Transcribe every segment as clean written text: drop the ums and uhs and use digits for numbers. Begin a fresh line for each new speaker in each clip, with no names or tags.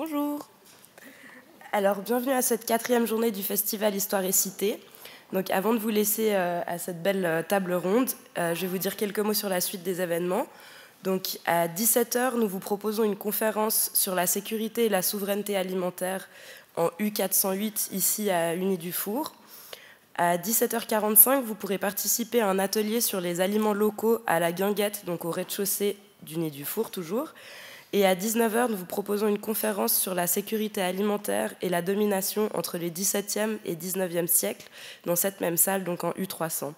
Bonjour. Alors, bienvenue à cette 4e journée du Festival Histoire et Cité. Donc, avant de vous laisser à cette belle table ronde, je vais vous dire quelques mots sur la suite des événements. Donc, à 17h, nous vous proposons une conférence sur la sécurité et la souveraineté alimentaire en U408, ici à Unis-du-Four. À 17h45, vous pourrez participer à un atelier sur les aliments locaux à la Guinguette, donc au rez-de-chaussée d'Unis-du-Four toujours. Et à 19h, nous vous proposons une conférence sur la sécurité alimentaire et la domination entre les XVIIe et XIXe siècles, dans cette même salle, donc en U300.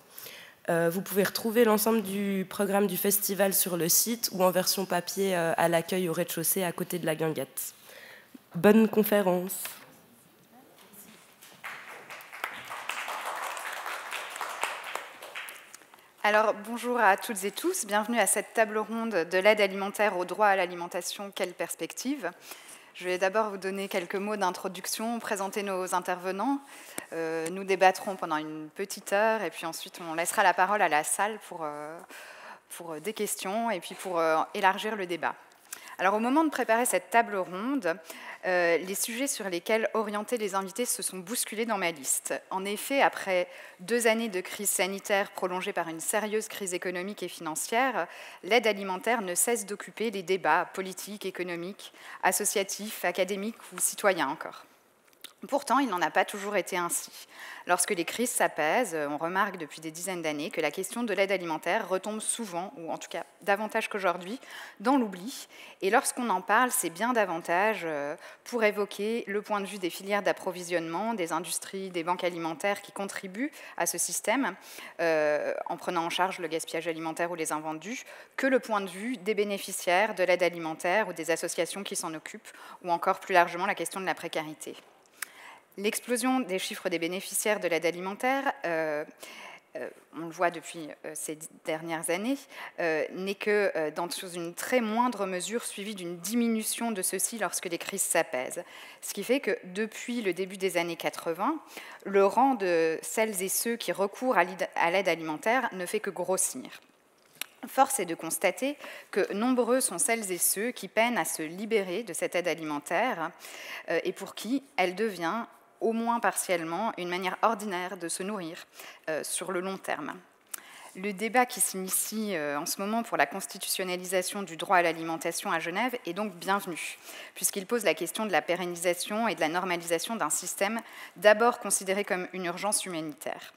Vous pouvez retrouver l'ensemble du programme du festival sur le site ou en version papier à l'accueil au rez-de-chaussée à côté de la Guinguette. Bonne conférence.
Alors, bonjour à toutes et tous, bienvenue à cette table ronde de l'aide alimentaire au droit à l'alimentation, quelle perspective. Je vais d'abord vous donner quelques mots d'introduction, présenter nos intervenants. Nous débattrons pendant une petite heure et puis ensuite on laissera la parole à la salle pour des questions et puis pour élargir le débat. Alors au moment de préparer cette table ronde, les sujets sur lesquels orienter les invités se sont bousculés dans ma liste. En effet, après 2 années de crise sanitaire prolongée par une sérieuse crise économique et financière, l'aide alimentaire ne cesse d'occuper les débats politiques, économiques, associatifs, académiques ou citoyens encore. Pourtant, il n'en a pas toujours été ainsi. Lorsque les crises s'apaisent, on remarque depuis des dizaines d'années que la question de l'aide alimentaire retombe souvent, ou en tout cas davantage qu'aujourd'hui, dans l'oubli. Et lorsqu'on en parle, c'est bien davantage pour évoquer le point de vue des filières d'approvisionnement, des industries, des banques alimentaires qui contribuent à ce système, en prenant en charge le gaspillage alimentaire ou les invendus, que le point de vue des bénéficiaires de l'aide alimentaire ou des associations qui s'en occupent, ou encore plus largement la question de la précarité. L'explosion des chiffres des bénéficiaires de l'aide alimentaire, on le voit depuis ces dernières années, n'est que dans une très moindre mesure suivie d'une diminution de ceux-ci lorsque les crises s'apaisent. Ce qui fait que depuis le début des années 80, le rang de celles et ceux qui recourent à l'aide alimentaire ne fait que grossir. Force est de constater que nombreux sont celles et ceux qui peinent à se libérer de cette aide alimentaire et pour qui elle devient au moins partiellement, une manière ordinaire de se nourrir sur le long terme. Le débat qui s'initie en ce moment pour la constitutionnalisation du droit à l'alimentation à Genève est donc bienvenu, puisqu'il pose la question de la pérennisation et de la normalisation d'un système d'abord considéré comme une urgence humanitaire.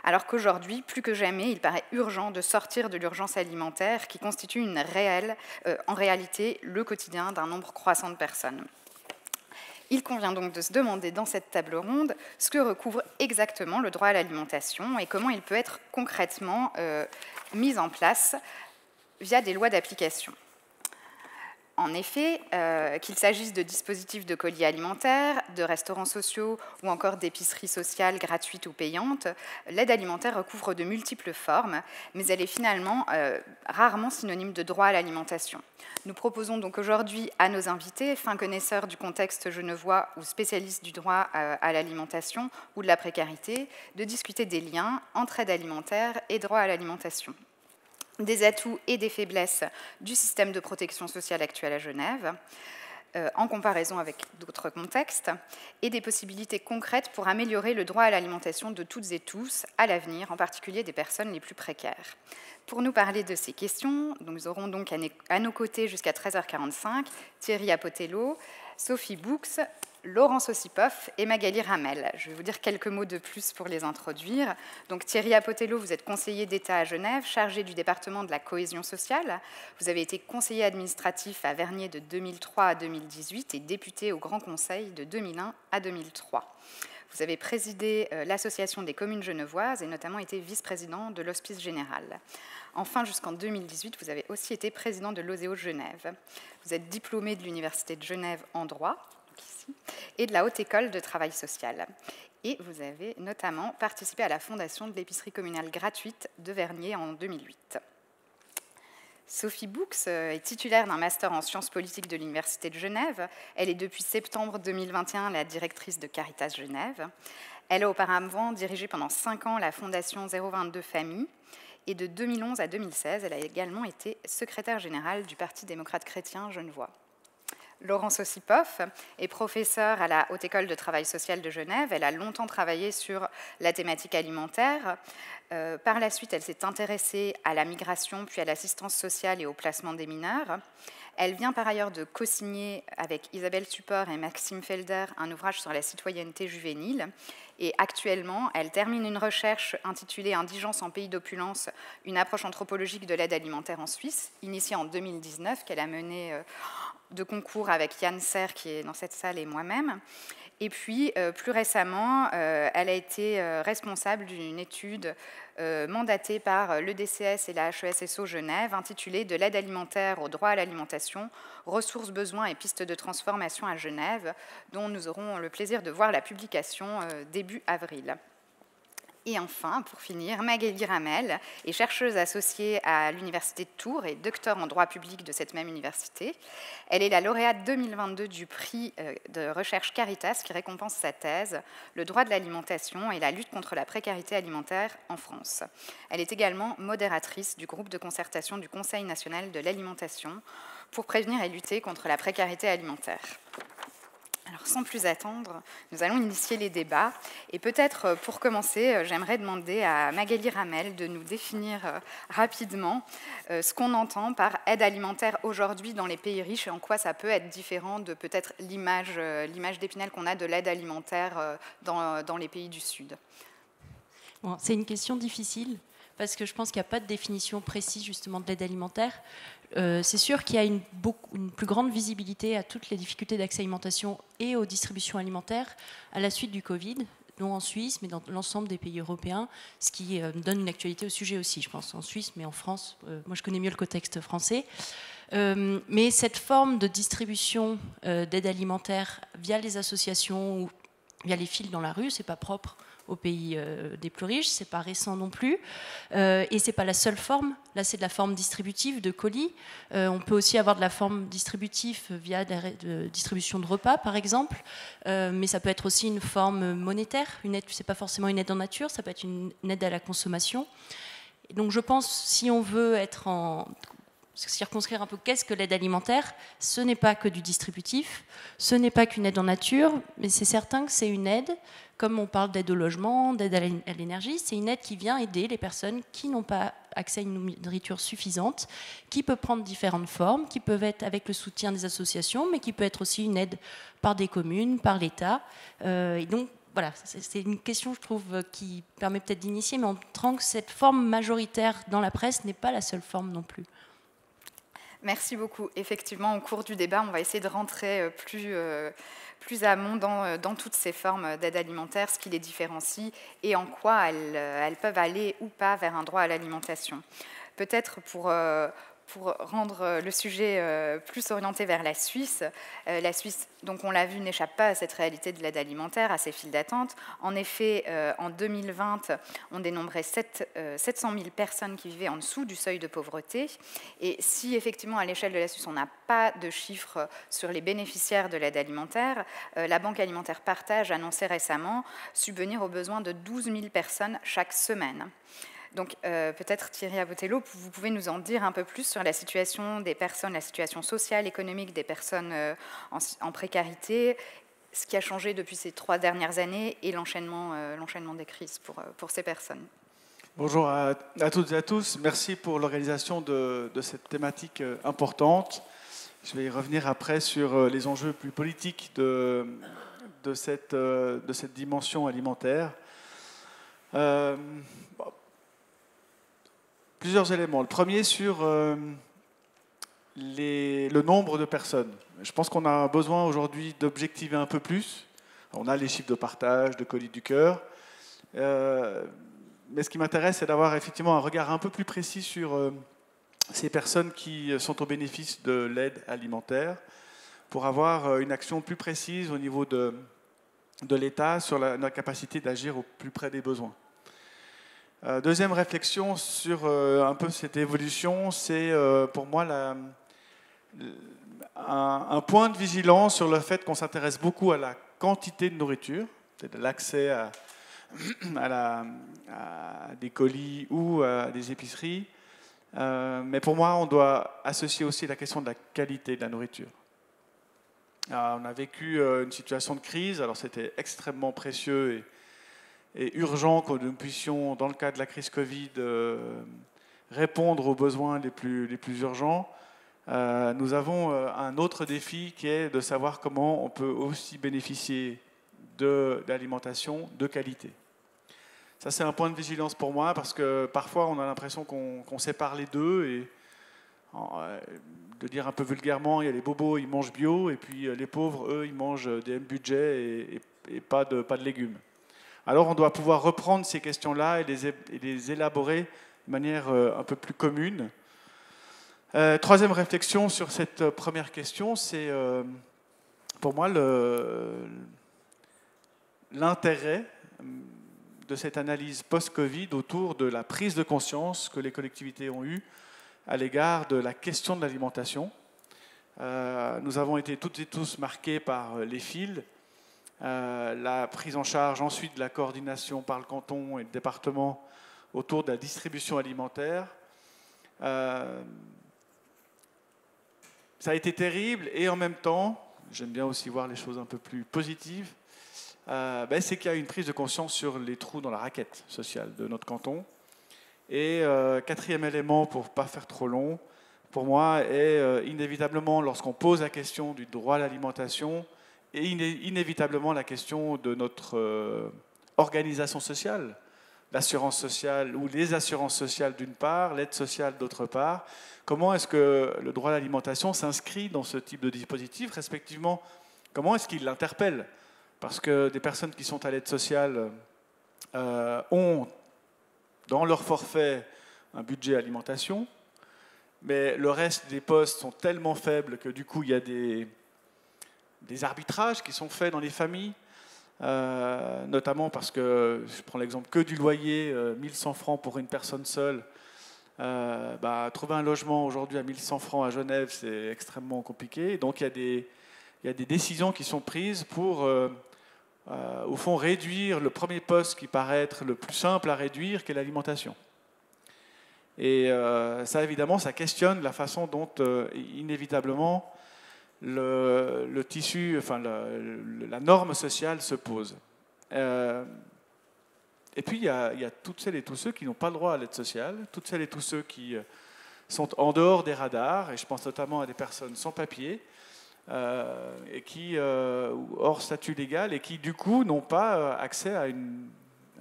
Alors qu'aujourd'hui, plus que jamais, il paraît urgent de sortir de l'urgence alimentaire qui constitue en réalité le quotidien d'un nombre croissant de personnes. Il convient donc de se demander dans cette table ronde ce que recouvre exactement le droit à l'alimentation et comment il peut être concrètement mis en place via des lois d'application. En effet, qu'il s'agisse de dispositifs de colis alimentaires, de restaurants sociaux ou encore d'épiceries sociales gratuites ou payantes, l'aide alimentaire recouvre de multiples formes, mais elle est finalement rarement synonyme de droit à l'alimentation. Nous proposons donc aujourd'hui à nos invités, fins connaisseurs du contexte genevois ou spécialistes du droit à l'alimentation ou de la précarité, de discuter des liens entre aide alimentaire et droit à l'alimentation, des atouts et des faiblesses du système de protection sociale actuel à Genève, en comparaison avec d'autres contextes, et des possibilités concrètes pour améliorer le droit à l'alimentation de toutes et tous à l'avenir, en particulier des personnes les plus précaires. Pour nous parler de ces questions, nous aurons donc à nos côtés jusqu'à 13h45 Thierry Apotello, Sophie Boux, Laurence Ossipoff et Magali Ramel. Je vais vous dire quelques mots de plus pour les introduire. Donc Thierry Apotello, vous êtes conseiller d'État à Genève, chargé du département de la cohésion sociale. Vous avez été conseiller administratif à Vernier de 2003 à 2018 et député au Grand Conseil de 2001 à 2003. Vous avez présidé l'Association des communes genevoises et notamment été vice-président de l'Hospice général. Enfin, jusqu'en 2018, vous avez aussi été président de l'OSEO Genève. Vous êtes diplômé de l'Université de Genève en droit, ici, et de la Haute École de travail social. Et vous avez notamment participé à la fondation de l'épicerie communale gratuite de Vernier en 2008. Sophie Boux est titulaire d'un master en sciences politiques de l'Université de Genève. Elle est depuis septembre 2021 la directrice de Caritas Genève. Elle a auparavant dirigé pendant 5 ans la fondation 022 Famille. Et de 2011 à 2016, elle a également été secrétaire générale du Parti démocrate chrétien genevois. Laurence Ossipoff est professeure à la Haute École de travail social de Genève. Elle a longtemps travaillé sur la thématique alimentaire. Par la suite, elle s'est intéressée à la migration, puis à l'assistance sociale et au placement des mineurs. Elle vient par ailleurs de co-signer avec Isabelle Support et Maxime Felder un ouvrage sur la citoyenneté juvénile. Et actuellement, elle termine une recherche intitulée « Indigence en pays d'opulence, une approche anthropologique de l'aide alimentaire en Suisse », initiée en 2019, qu'elle a menée de concours avec Yann Serre, qui est dans cette salle, et moi-même. Et puis, plus récemment, elle a été responsable d'une étude mandatée par l'EDCS et la HESSO Genève, intitulée « De l'aide alimentaire au droit à l'alimentation, ressources, besoins et pistes de transformation à Genève », dont nous aurons le plaisir de voir la publication début avril. Et enfin, pour finir, Magali Ramel est chercheuse associée à l'Université de Tours et docteur en droit public de cette même université. Elle est la lauréate 2022 du prix de recherche Caritas qui récompense sa thèse « Le droit de l'alimentation et la lutte contre la précarité alimentaire en France ». Elle est également modératrice du groupe de concertation du Conseil national de l'alimentation pour prévenir et lutter contre la précarité alimentaire. Alors, sans plus attendre, nous allons initier les débats. Et peut-être, pour commencer, j'aimerais demander à Magali Ramel de nous définir rapidement ce qu'on entend par aide alimentaire aujourd'hui dans les pays riches et en quoi ça peut être différent de peut-être l'image d'Épinal qu'on a de l'aide alimentaire dans les pays du Sud.
Bon, c'est une question difficile parce que je pense qu'il n'y a pas de définition précise justement de l'aide alimentaire. C'est sûr qu'il y a une plus grande visibilité à toutes les difficultés d'accès à l'alimentation et aux distributions alimentaires à la suite du Covid, non en Suisse, mais dans l'ensemble des pays européens, ce qui donne une actualité au sujet aussi, je pense, en Suisse, mais en France. Moi, je connais mieux le contexte français. Mais cette forme de distribution d'aide alimentaire via les associations ou via les files dans la rue, c'est pas propre aux pays des plus riches, c'est pas récent non plus, et c'est pas la seule forme. Là, c'est de la forme distributive de colis. On peut aussi avoir de la forme distributive via de distribution de repas, par exemple, mais ça peut être aussi une forme monétaire. Une aide, c'est pas forcément une aide en nature, ça peut être une aide à la consommation. Et donc, je pense, si on veut circonscrire un peu qu'est-ce que l'aide alimentaire, ce n'est pas que du distributif, ce n'est pas qu'une aide en nature, mais c'est certain que c'est une aide, comme on parle d'aide au logement, d'aide à l'énergie, c'est une aide qui vient aider les personnes qui n'ont pas accès à une nourriture suffisante, qui peut prendre différentes formes, qui peuvent être avec le soutien des associations, mais qui peut être aussi une aide par des communes, par l'État. Et donc, voilà, c'est une question, je trouve, qui permet peut-être d'initier, mais en montrant que cette forme majoritaire dans la presse n'est pas la seule forme non plus.
Merci beaucoup. Effectivement, au cours du débat, on va essayer de rentrer plus amont dans toutes ces formes d'aide alimentaire, ce qui les différencie et en quoi elles peuvent aller ou pas vers un droit à l'alimentation. Peut-être pour rendre le sujet plus orienté vers la Suisse, donc on l'a vu, n'échappe pas à cette réalité de l'aide alimentaire, à ces files d'attente. En effet, en 2020, on dénombrait 700 000 personnes qui vivaient en dessous du seuil de pauvreté. Et si effectivement, à l'échelle de la Suisse, on n'a pas de chiffres sur les bénéficiaires de l'aide alimentaire, la Banque alimentaire Partage annonçait récemment subvenir aux besoins de 12 000 personnes chaque semaine. Donc peut-être Thierry Abotello, vous pouvez nous en dire un peu plus sur la situation des personnes, la situation sociale, économique des personnes en précarité, ce qui a changé depuis ces 3 dernières années et l'enchaînement des crises pour ces personnes.
Bonjour à toutes et à tous. Merci pour l'organisation de cette thématique importante. Je vais y revenir après sur les enjeux plus politiques de cette dimension alimentaire. Plusieurs éléments. Le premier sur le nombre de personnes. Je pense qu'on a besoin aujourd'hui d'objectiver un peu plus. On a les chiffres de partage, de colis du cœur. Mais ce qui m'intéresse, c'est d'avoir effectivement un regard un peu plus précis sur ces personnes qui sont au bénéfice de l'aide alimentaire, pour avoir une action plus précise au niveau de l'État sur la capacité d'agir au plus près des besoins. Deuxième réflexion sur un peu cette évolution, c'est pour moi un point de vigilance sur le fait qu'on s'intéresse beaucoup à la quantité de nourriture, c'est-à-dire l'accès à des colis ou à des épiceries. Mais pour moi, on doit associer aussi la question de la qualité de la nourriture. On a vécu une situation de crise, alors c'était extrêmement précieux et urgent que nous puissions, dans le cadre de la crise Covid, répondre aux besoins les plus urgents. Nous avons un autre défi qui est de savoir comment on peut aussi bénéficier d'alimentation de qualité. Ça, c'est un point de vigilance pour moi parce que parfois on a l'impression qu'on sépare les deux et de dire un peu vulgairement, il y a les bobos, ils mangent bio et puis les pauvres, eux, ils mangent des budget et pas de légumes. Alors on doit pouvoir reprendre ces questions-là et les élaborer de manière un peu plus commune. Troisième réflexion sur cette première question, c'est pour moi l'intérêt de cette analyse post-Covid autour de la prise de conscience que les collectivités ont eue à l'égard de la question de l'alimentation. Nous avons été toutes et tous marqués par les fils, la prise en charge ensuite de la coordination par le canton et le département autour de la distribution alimentaire. Ça a été terrible et en même temps, j'aime bien aussi voir les choses un peu plus positives, c'est qu'il y a une prise de conscience sur les trous dans la raquette sociale de notre canton. Et quatrième élément, pour ne pas faire trop long, pour moi, est inévitablement, lorsqu'on pose la question du droit à l'alimentation, et inévitablement la question de notre organisation sociale, l'assurance sociale ou les assurances sociales d'une part, l'aide sociale d'autre part. Comment est-ce que le droit à l'alimentation s'inscrit dans ce type de dispositif, respectivement, comment est-ce qu'il l'interpelle? Parce que des personnes qui sont à l'aide sociale ont dans leur forfait un budget alimentation, mais le reste des postes sont tellement faibles que du coup il y a des arbitrages qui sont faits dans les familles, notamment parce que, je prends l'exemple que du loyer, 1100 francs pour une personne seule, trouver un logement aujourd'hui à 1100 francs à Genève, c'est extrêmement compliqué. Donc il y a des décisions qui sont prises pour au fond, réduire le premier poste qui paraît être le plus simple à réduire, qui est l'alimentation. Et ça, évidemment, ça questionne la façon dont, inévitablement, le tissu, enfin, la norme sociale se pose. Et puis, il y a toutes celles et tous ceux qui n'ont pas le droit à l'aide sociale, toutes celles et tous ceux qui sont en dehors des radars, et je pense notamment à des personnes sans papier, et qui hors statut légal et qui du coup n'ont pas accès à une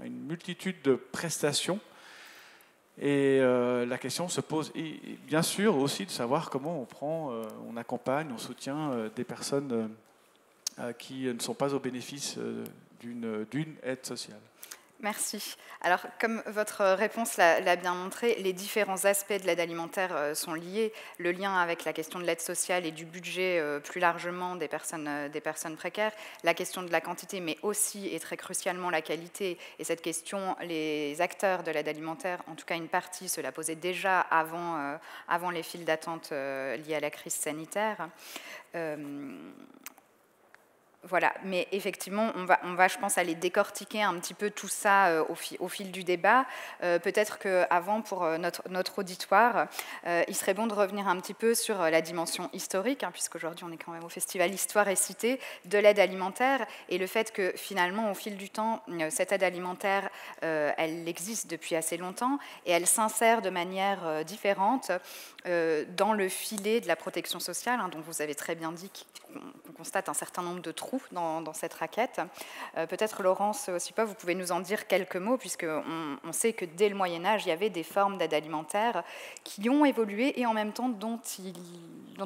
multitude de prestations. Et la question se pose, et bien sûr aussi de savoir comment on accompagne, on soutient des personnes qui ne sont pas au bénéfice d'une aide sociale.
Merci. Alors, comme votre réponse l'a bien montré, les différents aspects de l'aide alimentaire sont liés. Le lien avec la question de l'aide sociale et du budget plus largement des personnes précaires, la question de la quantité, mais aussi et très crucialement la qualité. Et cette question, les acteurs de l'aide alimentaire, en tout cas une partie, se la posaient déjà avant les files d'attente liées à la crise sanitaire. Voilà, mais effectivement, on va, je pense, aller décortiquer un petit peu tout ça au fil du débat. Peut-être qu'avant, pour notre auditoire, il serait bon de revenir un petit peu sur la dimension historique, puisqu'aujourd'hui, on est quand même au Festival Histoire et Cité, de l'aide alimentaire, et le fait que, finalement, au fil du temps, cette aide alimentaire, elle existe depuis assez longtemps, et elle s'insère de manière différente dans le filet de la protection sociale, dont vous avez très bien dit qu'on constate un certain nombre de trous dans cette raquette. Peut-être, Laurence Osipov, vous pouvez nous en dire quelques mots, puisqu'on sait que dès le Moyen-Âge, il y avait des formes d'aide alimentaire qui ont évolué et en même temps dont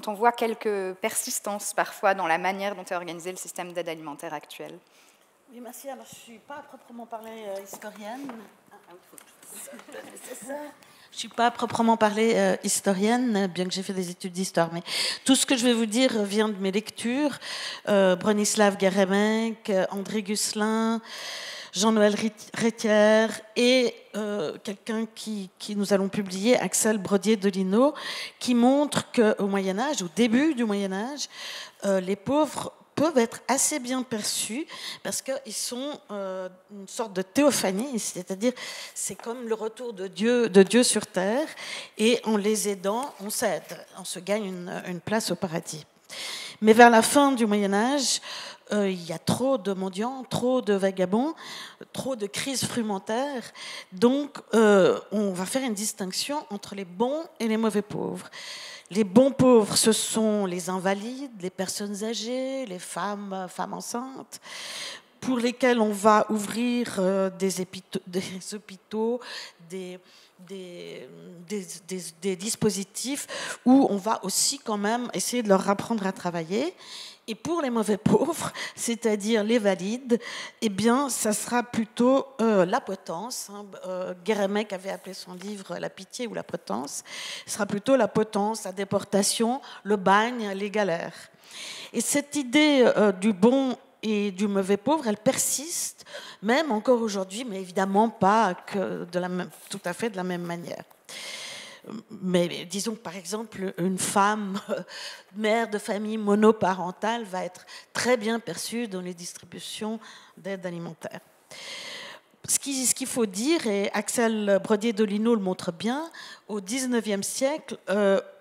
on voit quelques persistances parfois dans la manière dont est organisé le système d'aide alimentaire actuel.
Oui, merci. Alors, je ne suis pas à proprement parler historienne. C'est ça. Je ne suis pas à proprement parler historienne, bien que j'ai fait des études d'histoire, mais tout ce que je vais vous dire vient de mes lectures. Bronislaw Geremek, André Gusselin, Jean-Noël Rétière et quelqu'un qui nous allons publier, Axel Brodier-Delino, qui montre qu'au Moyen-Âge, au début du Moyen-Âge, les pauvres peuvent être assez bien perçus parce qu'ils sont une sorte de théophanie, c'est-à-dire c'est comme le retour de Dieu sur terre, et en les aidant, on s'aide, on se gagne une place au paradis. Mais vers la fin du Moyen-Âge, il y a trop de mendiants, trop de vagabonds, trop de crises frumentaires. Donc, on va faire une distinction entre les bons et les mauvais pauvres. Les bons pauvres, ce sont les invalides, les personnes âgées, les femmes enceintes, pour lesquelles on va ouvrir des hôpitaux, des dispositifs où on va aussi quand même essayer de leur apprendre à travailler. Et pour les mauvais pauvres, c'est-à-dire les valides, eh bien, ça sera plutôt la potence. Guérémec avait appelé son livre « La pitié ou la potence ». Ce sera plutôt la potence, la déportation, le bagne, les galères. Et cette idée du bon et du mauvais pauvre, elle persiste, même encore aujourd'hui, mais évidemment pas que tout à fait de la même manière. Mais disons que, par exemple, une femme mère de famille monoparentale va être très bien perçue dans les distributions d'aide alimentaire. Ce qu'il faut dire, et Axel Brodier-Dolino le montre bien, au XIXe siècle,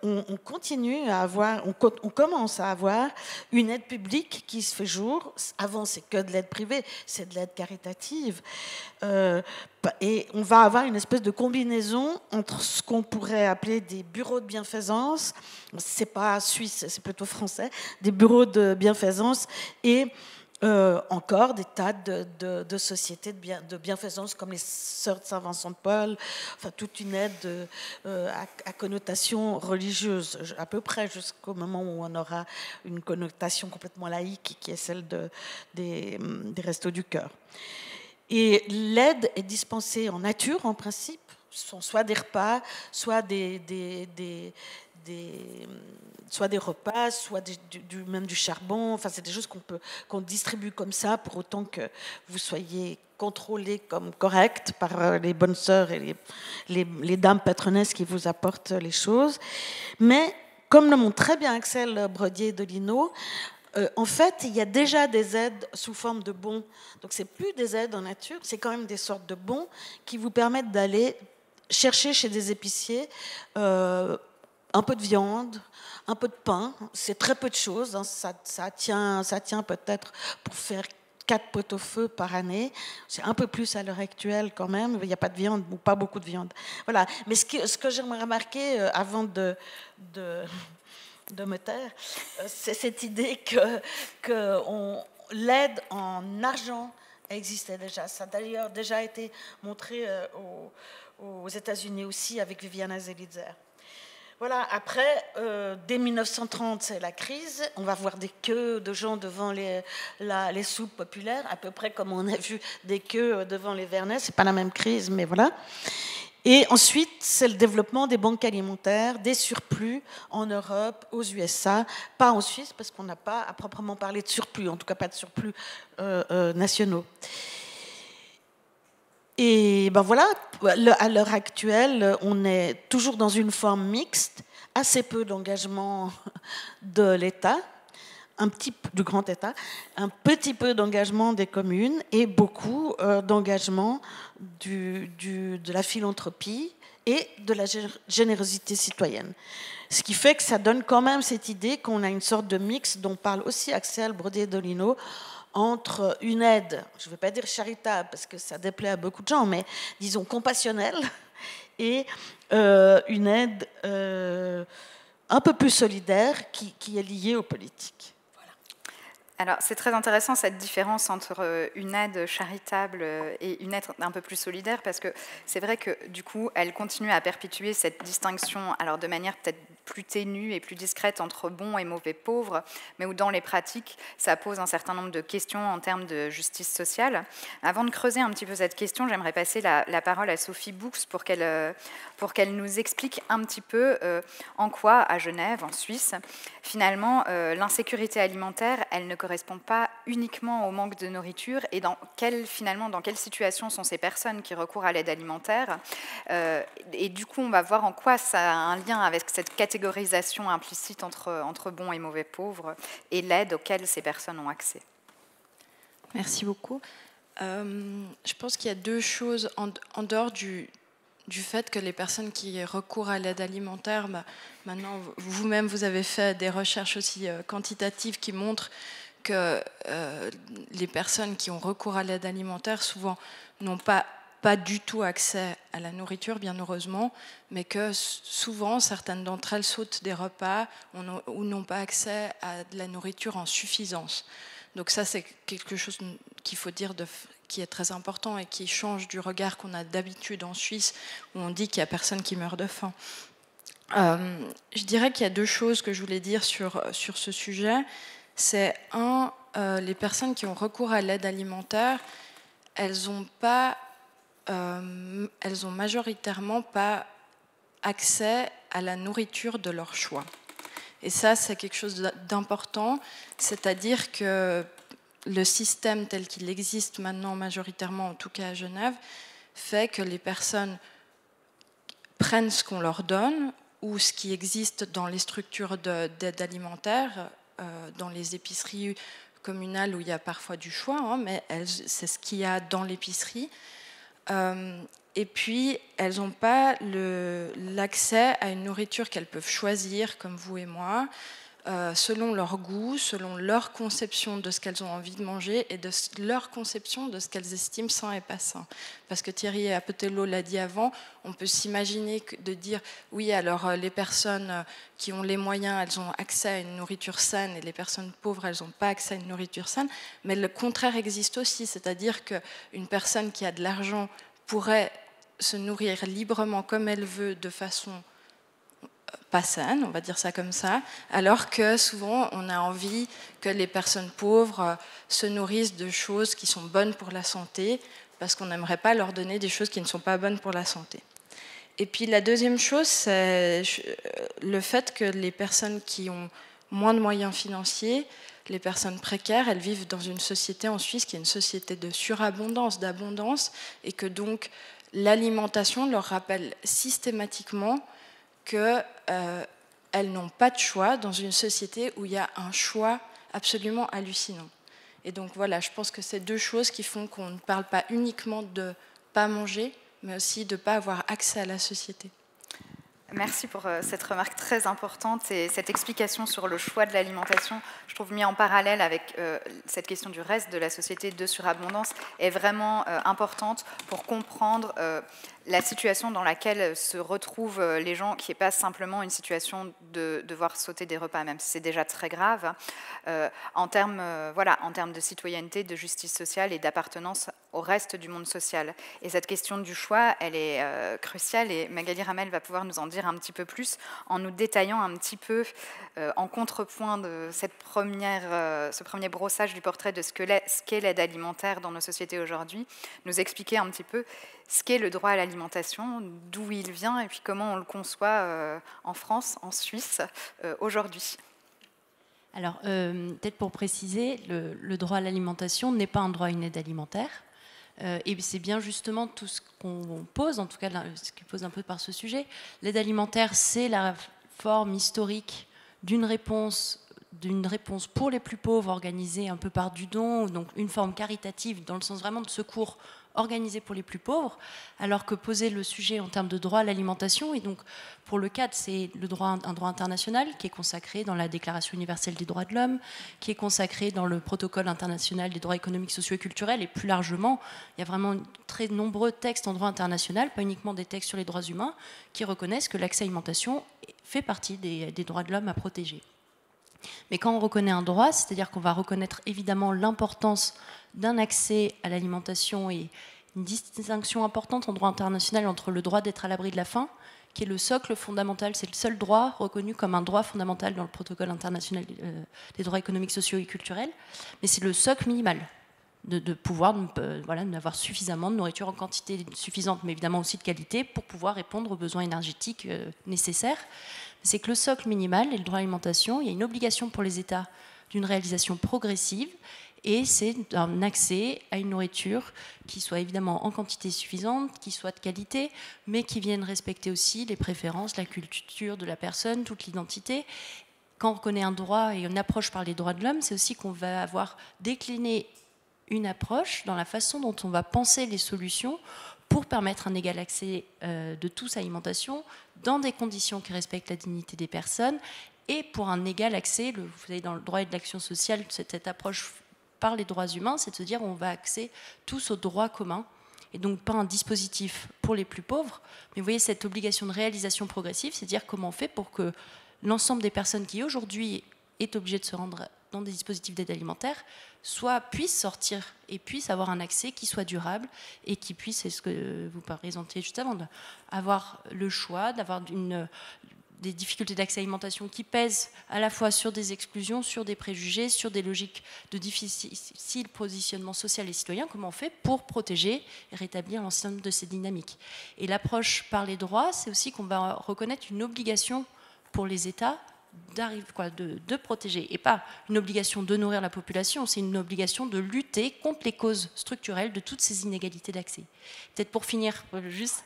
on continue à avoir, on commence à avoir une aide publique qui se fait jour. Avant, c'est que de l'aide privée, c'est de l'aide caritative. Et on va avoir une espèce de combinaison entre ce qu'on pourrait appeler des bureaux de bienfaisance, c'est pas suisse, c'est plutôt français, des bureaux de bienfaisance et encore des tas de sociétés de bienfaisance comme les Sœurs de Saint-Vincent de Paul, enfin toute une aide à connotation religieuse, à peu près jusqu'au moment où on aura une connotation complètement laïque qui est celle des Restos du Cœur. Et l'aide est dispensée en nature en principe, ce sont soit des repas, soit soit des repas, soit même du charbon. Enfin, c'est des choses qu'on distribue comme ça, pour autant que vous soyez contrôlés comme corrects par les bonnes sœurs et les dames patronesses qui vous apportent les choses. Mais, comme le montre très bien Axel Brodier-Dolino, en fait, il y a déjà des aides sous forme de bons. Donc, c'est plus des aides en nature, c'est quand même des sortes de bons qui vous permettent d'aller chercher chez des épiciers un peu de viande, un peu de pain. C'est très peu de choses. Hein. Ça tient peut-être pour faire 4 pot-au-feu par année. C'est un peu plus à l'heure actuelle quand même. Il n'y a pas de viande ou pas beaucoup de viande. Voilà. Mais ce que j'aimerais remarquer avant de me taire, c'est cette idée que l'aide en argent existait déjà. Ça a d'ailleurs déjà été montré aux États-Unis aussi avec Viviana Zelizer. Voilà, après, dès 1930, c'est la crise. On va voir des queues de gens devant les soupes populaires, à peu près comme on a vu des queues devant les Vernets. C'est pas la même crise, mais voilà. Et ensuite, c'est le développement des banques alimentaires, des surplus en Europe, aux USA, pas en Suisse, parce qu'on n'a pas à proprement parler de surplus, en tout cas pas de surplus nationaux. Et ben voilà, à l'heure actuelle, on est toujours dans une forme mixte, assez peu d'engagement de l'État, du grand État, un petit peu d'engagement des communes et beaucoup d'engagement de la philanthropie et de la générosité citoyenne. Ce qui fait que ça donne quand même cette idée qu'on a une sorte de mix dont parle aussi Axel Brodier-Dolino, entre une aide, je ne vais pas dire charitable parce que ça déplaît à beaucoup de gens, mais disons compassionnelle, et une aide un peu plus solidaire qui est liée aux politiques.
Alors, c'est très intéressant cette différence entre une aide charitable et une aide un peu plus solidaire, parce que c'est vrai que du coup, elle continue à perpétuer cette distinction, alors de manière peut-être plus ténue et plus discrète entre bons et mauvais pauvres, mais où dans les pratiques, ça pose un certain nombre de questions en termes de justice sociale. Avant de creuser un petit peu cette question, j'aimerais passer la parole à Sophie Bouks pour qu'elle nous explique un petit peu en quoi, à Genève, en Suisse, finalement, l'insécurité alimentaire, elle ne correspond pas uniquement au manque de nourriture, et dans quelle situation sont ces personnes qui recourent à l'aide alimentaire. Et du coup, on va voir en quoi ça a un lien avec cette catégorisation implicite entre bons et mauvais pauvres et l'aide auquel ces personnes ont accès.
Merci beaucoup. Je pense qu'il y a deux choses en dehors
du fait que les personnes qui recourent à l'aide alimentaire, maintenant vous-même vous avez fait des recherches aussi quantitatives qui montrent que les personnes qui ont recours à l'aide alimentaire souvent n'ont pas du tout accès à la nourriture, bien heureusement, mais que souvent certaines d'entre elles sautent des repas ou n'ont pas accès à de la nourriture en suffisance. Donc ça, c'est quelque chose qu'il faut dire qui est très important et qui change du regard qu'on a d'habitude en Suisse, où on dit qu'il n'y a personne qui meurt de faim. Je dirais qu'il y a deux choses que je voulais dire sur ce sujet. C'est les personnes qui ont recours à l'aide alimentaire, elles ont majoritairement pas accès à la nourriture de leur choix. Et ça, c'est quelque chose d'important, c'est-à-dire que le système tel qu'il existe maintenant majoritairement, en tout cas à Genève, fait que les personnes prennent ce qu'on leur donne ou ce qui existe dans les structures d'aide alimentaire, dans les épiceries communales où il y a parfois du choix, mais c'est ce qu'il y a dans l'épicerie. Et puis, elles n'ont pas l'accès à une nourriture qu'elles peuvent choisir, comme vous et moi, selon leur goût, selon leur conception de ce qu'elles ont envie de manger et de leur conception de ce qu'elles estiment sain et pas sain. Parce que Thierry Apotello l'a dit avant, on peut s'imaginer de dire oui, alors les personnes qui ont les moyens, elles ont accès à une nourriture saine et les personnes pauvres, elles n'ont pas accès à une nourriture saine. Mais le contraire existe aussi, c'est-à-dire qu'une personne qui a de l'argent pourrait se nourrir librement comme elle veut de façon pas saine, on va dire ça comme ça, alors que souvent on a envie que les personnes pauvres se nourrissent de choses qui sont bonnes pour la santé, parce qu'on n'aimerait pas leur donner des choses qui ne sont pas bonnes pour la santé. Et puis la deuxième chose, c'est le fait que les personnes qui ont moins de moyens financiers, les personnes précaires, elles vivent dans une société en Suisse qui est une société de surabondance, d'abondance, et que donc l'alimentation leur rappelle systématiquement qu'elles n'ont pas de choix dans une société où il y a un choix absolument hallucinant. Et donc voilà, je pense que c'est deux choses qui font qu'on ne parle pas uniquement de ne pas manger, mais aussi de ne pas avoir accès à la société.
Merci pour cette remarque très importante et cette explication sur le choix de l'alimentation. Je trouve mis en parallèle avec cette question du reste de la société de surabondance est vraiment importante pour comprendre la situation dans laquelle se retrouvent les gens, qui n'est pas simplement une situation de devoir sauter des repas, même si c'est déjà très grave, en termes de citoyenneté, de justice sociale et d'appartenance au reste du monde social. Et cette question du choix, elle est cruciale, et Magali Ramel va pouvoir nous en dire un petit peu plus en nous détaillant un petit peu, en contrepoint de ce premier brossage du portrait de ce qu'est l'aide alimentaire dans nos sociétés aujourd'hui, nous expliquer un petit peu ce qu'est le droit à l'alimentation, d'où il vient et puis comment on le conçoit en France, en Suisse, aujourd'hui.
Alors, peut-être pour préciser, le droit à l'alimentation n'est pas un droit à une aide alimentaire. Et c'est bien justement tout ce qu'on pose, en tout cas ce qui pose un peu par ce sujet. L'aide alimentaire, c'est la forme historique d'une réponse pour les plus pauvres organisée un peu par du don, donc une forme caritative dans le sens vraiment de secours organisé pour les plus pauvres, alors que poser le sujet en termes de droit à l'alimentation, et donc pour le cadre, c'est un droit international qui est consacré dans la Déclaration universelle des droits de l'homme, qui est consacré dans le protocole international des droits économiques, sociaux et culturels, et plus largement, il y a vraiment très nombreux textes en droit international, pas uniquement des textes sur les droits humains, qui reconnaissent que l'accès à l'alimentation fait partie des droits de l'homme à protéger. Mais quand on reconnaît un droit, c'est-à-dire qu'on va reconnaître évidemment l'importance d'un accès à l'alimentation et une distinction importante en droit international entre le droit d'être à l'abri de la faim, qui est le socle fondamental, c'est le seul droit reconnu comme un droit fondamental dans le protocole international des droits économiques, sociaux et culturels, mais c'est le socle minimal de pouvoir d'avoir suffisamment de nourriture en quantité suffisante, mais évidemment aussi de qualité, pour pouvoir répondre aux besoins énergétiques nécessaires. C'est que le socle minimal et le droit à l'alimentation, il y a une obligation pour les États d'une réalisation progressive, et c'est un accès à une nourriture qui soit évidemment en quantité suffisante, qui soit de qualité, mais qui vienne respecter aussi les préférences, la culture de la personne, toute l'identité. Quand on reconnaît un droit et une approche par les droits de l'homme, c'est aussi qu'on va avoir décliné une approche dans la façon dont on va penser les solutions pour permettre un égal accès de tous à l'alimentation dans des conditions qui respectent la dignité des personnes et pour un égal accès, vous savez, dans le droit et de l'action sociale, cette approche par les droits humains, c'est de se dire on va accéder tous aux droits communs, et donc pas un dispositif pour les plus pauvres, mais vous voyez cette obligation de réalisation progressive, c'est dire comment on fait pour que l'ensemble des personnes qui aujourd'hui est obligées de se rendre dans des dispositifs d'aide alimentaire puissent sortir et puissent avoir un accès qui soit durable et qui puisse, c'est ce que vous présentiez juste avant, avoir le choix, d'avoir des difficultés d'accès à l'alimentation qui pèsent à la fois sur des exclusions, sur des préjugés, sur des logiques de difficile positionnement social et citoyen, comment on fait pour protéger et rétablir l'ensemble de ces dynamiques. Et l'approche par les droits, c'est aussi qu'on va reconnaître une obligation pour les États de protéger, et pas une obligation de nourrir la population, c'est une obligation de lutter contre les causes structurelles de toutes ces inégalités d'accès. Peut-être pour finir, juste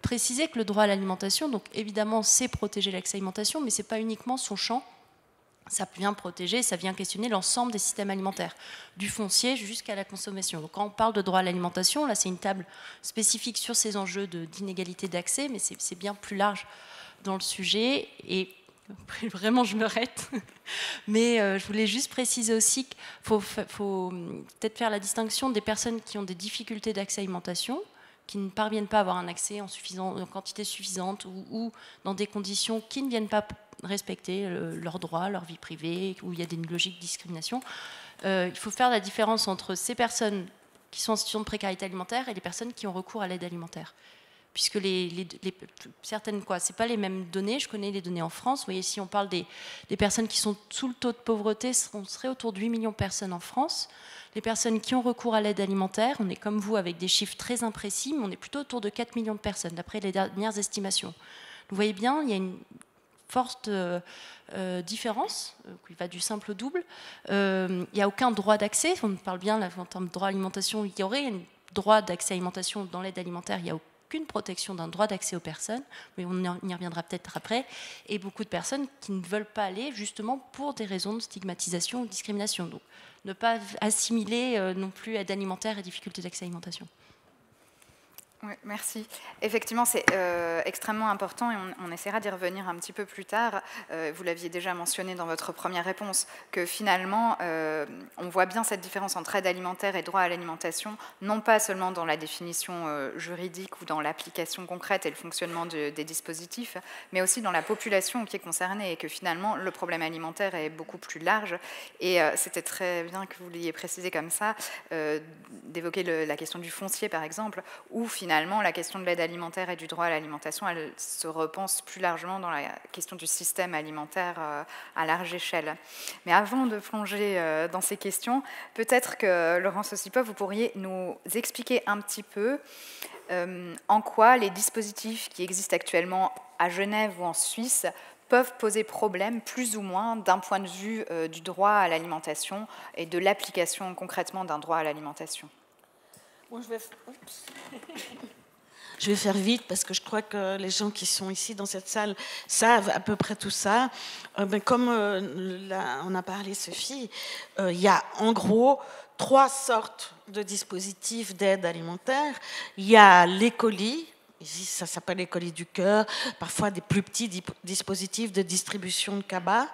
préciser que le droit à l'alimentation, donc évidemment c'est protéger l'accès à l'alimentation, mais c'est pas uniquement son champ, ça vient protéger, ça vient questionner l'ensemble des systèmes alimentaires, du foncier jusqu'à la consommation. Donc quand on parle de droit à l'alimentation, là c'est une table spécifique sur ces enjeux d'inégalité d'accès, mais c'est bien plus large dans le sujet, et vraiment je me rate, mais je voulais juste préciser aussi qu'il faut peut-être faire la distinction des personnes qui ont des difficultés d'accès à l'alimentation, qui ne parviennent pas à avoir un accès en quantité suffisante ou dans des conditions qui ne viennent pas respecter leurs droits, leur vie privée, où il y a des logiques de discrimination. Il faut faire la différence entre ces personnes qui sont en situation de précarité alimentaire et les personnes qui ont recours à l'aide alimentaire. Puisque certaines, c'est pas les mêmes données, je connais les données en France. Vous voyez, si on parle des personnes qui sont sous le taux de pauvreté, on serait autour de 8 millions de personnes en France. Les personnes qui ont recours à l'aide alimentaire, on est comme vous avec des chiffres très imprécis, mais on est plutôt autour de 4 millions de personnes, d'après les dernières estimations. Vous voyez bien, il y a une forte différence, qui va du simple au double. Il n'y a aucun droit d'accès, on parle bien en termes de droit à l'alimentation, il y aurait un droit d'accès à l'alimentation dans l'aide alimentaire, il n'y a aucune protection d'un droit d'accès aux personnes, mais on y reviendra peut-être après, et beaucoup de personnes qui ne veulent pas aller justement pour des raisons de stigmatisation ou de discrimination. Donc ne pas assimiler non plus aide alimentaire et difficultés d'accès à l'alimentation.
Oui, merci. Effectivement, c'est extrêmement important et on essaiera d'y revenir un petit peu plus tard. Vous l'aviez déjà mentionné dans votre première réponse, que finalement, on voit bien cette différence entre aide alimentaire et droit à l'alimentation, non pas seulement dans la définition juridique ou dans l'application concrète et le fonctionnement des dispositifs, mais aussi dans la population qui est concernée et que finalement, le problème alimentaire est beaucoup plus large. Et c'était très bien que vous l'ayez précisé comme ça, d'évoquer la question du foncier, par exemple, où finalement, la question de l'aide alimentaire et du droit à l'alimentation, elle se repense plus largement dans la question du système alimentaire à large échelle. Mais avant de plonger dans ces questions, peut-être que, Laurence Ossipov, vous pourriez nous expliquer un petit peu en quoi les dispositifs qui existent actuellement à Genève ou en Suisse peuvent poser problème, plus ou moins, d'un point de vue du droit à l'alimentation et de l'application concrètement d'un droit à l'alimentation.
Bon, je vais faire vite parce que je crois que les gens qui sont ici dans cette salle savent à peu près tout ça. Comme on a parlé, Sophie, il y a en gros 3 sortes de dispositifs d'aide alimentaire. Il y a les colis. Ici, ça s'appelle les colis du cœur, parfois des plus petits dispositifs de distribution de cabas.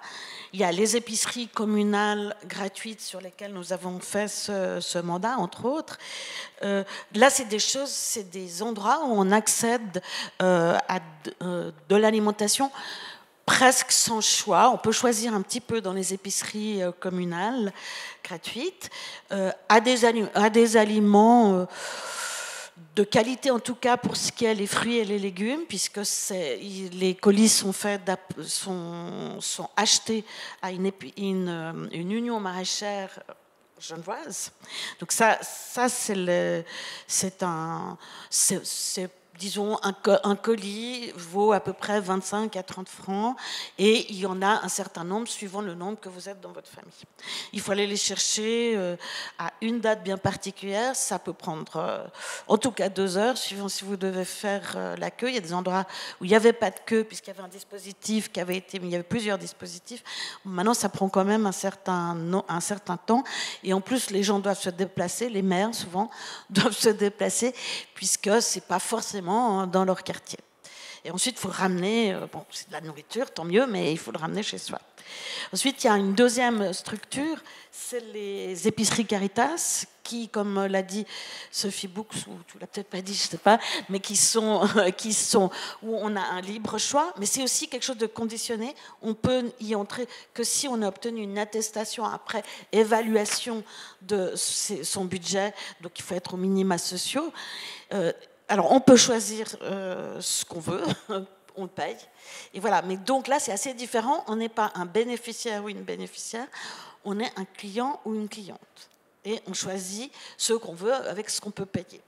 Il y a les épiceries communales gratuites sur lesquelles nous avons fait ce mandat, entre autres. Là, c'est des endroits où on accède à de l'alimentation presque sans choix. On peut choisir un petit peu dans les épiceries communales gratuites, à des aliments de qualité, en tout cas pour ce qui est les fruits et les légumes, puisque les colis sont achetés à une union maraîchère genevoise. Donc ça c'est disons, un colis vaut à peu près 25 à 30 francs et il y en a un certain nombre suivant le nombre que vous êtes dans votre famille. Il faut aller les chercher à une date bien particulière. Ça peut prendre en tout cas 2 heures, suivant si vous devez faire la queue. Il y a des endroits où il n'y avait pas de queue puisqu'il y avait un dispositif qui avait été mis. Il y avait plusieurs dispositifs. Maintenant, ça prend quand même un certain temps. Et en plus, les gens doivent se déplacer. Les maires, souvent, doivent se déplacer puisque ce n'est pas forcément dans leur quartier. Et ensuite, il faut ramener, bon, c'est de la nourriture, tant mieux, mais il faut le ramener chez soi. Ensuite, il y a une deuxième structure, c'est les épiceries Caritas, qui, comme l'a dit Sophie Books, ou tu l'as peut-être pas dit, je ne sais pas, mais qui sont où on a un libre choix, mais c'est aussi quelque chose de conditionné. On peut y entrer que si on a obtenu une attestation après évaluation de son budget, donc il faut être aux minima sociaux. Alors, on peut choisir ce qu'on veut, on le paye. Et voilà. Mais donc là, c'est assez différent. On n'est pas un bénéficiaire ou une bénéficiaire, on est un client ou une cliente. Et on choisit ce qu'on veut avec ce qu'on peut payer.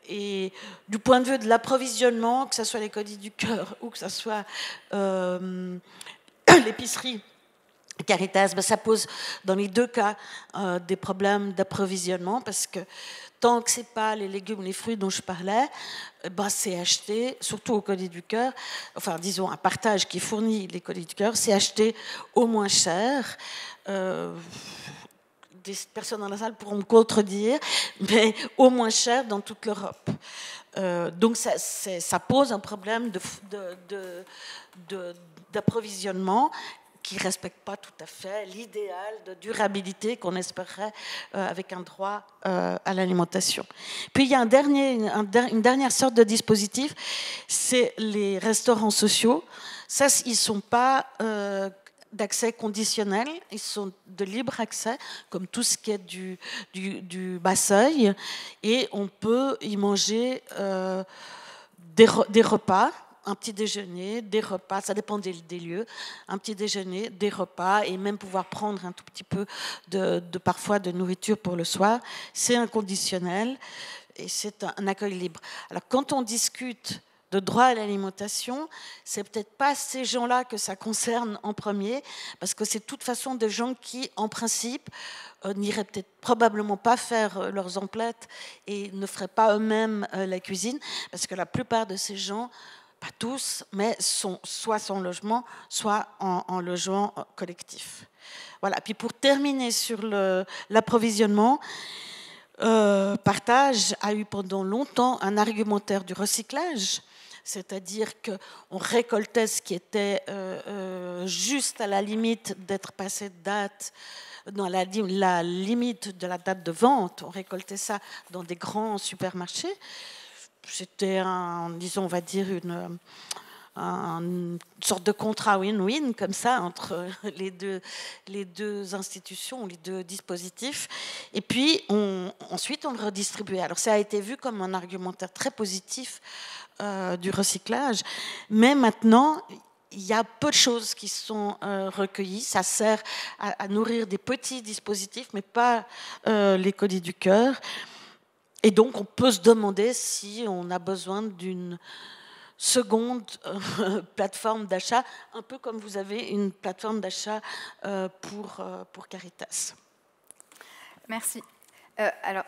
Et du point de vue de l'approvisionnement, que ce soit les Colis du Cœur ou que ce soit l'épicerie Caritas, ben ça pose dans les deux cas des problèmes d'approvisionnement parce que tant que ce n'est pas les légumes, les fruits dont je parlais, ben c'est acheté, surtout au Colis du Cœur, enfin disons un partage qui fournit les Colis du Cœur, c'est acheté au moins cher. Des personnes dans la salle pourront me contredire, mais au moins cher dans toute l'Europe. Donc ça pose un problème d'approvisionnement qui ne respecte pas tout à fait l'idéal de durabilité qu'on espérerait avec un droit à l'alimentation. Puis il y a une dernière sorte de dispositif, c'est les restaurants sociaux. Ça, ils ne sont pas d'accès conditionnel, ils sont de libre accès, comme tout ce qui est du bas seuil, et on peut y manger des repas, un petit déjeuner, des repas, ça dépend des lieux, un petit déjeuner, des repas, et même pouvoir prendre un tout petit peu parfois de nourriture pour le soir. C'est inconditionnel et c'est un accueil libre. Alors quand on discute de droit à l'alimentation, c'est peut-être pas ces gens-là que ça concerne en premier, parce que c'est de toute façon des gens qui, en principe, n'iraient peut-être probablement pas faire leurs emplettes et ne feraient pas eux-mêmes la cuisine, parce que la plupart de ces gens, pas tous, mais sont soit sans logement, soit en logement collectif. Voilà. Puis pour terminer sur l'approvisionnement, Partage a eu pendant longtemps un argumentaire du recyclage, c'est-à-dire qu'on récoltait ce qui était juste à la limite d'être passé de date, dans la limite de la date de vente. On récoltait ça dans des grands supermarchés. C'était disons, on va dire une sorte de contrat win-win comme ça entre les deux institutions, les deux dispositifs. Et puis ensuite on le redistribuait. Alors ça a été vu comme un argumentaire très positif du recyclage, mais maintenant il y a peu de choses qui sont recueillies. Ça sert à nourrir des petits dispositifs, mais pas les Colis du Cœur. Et donc, on peut se demander si on a besoin d'une seconde plateforme d'achat, un peu comme vous avez une plateforme d'achat pour Caritas.
Merci. Alors,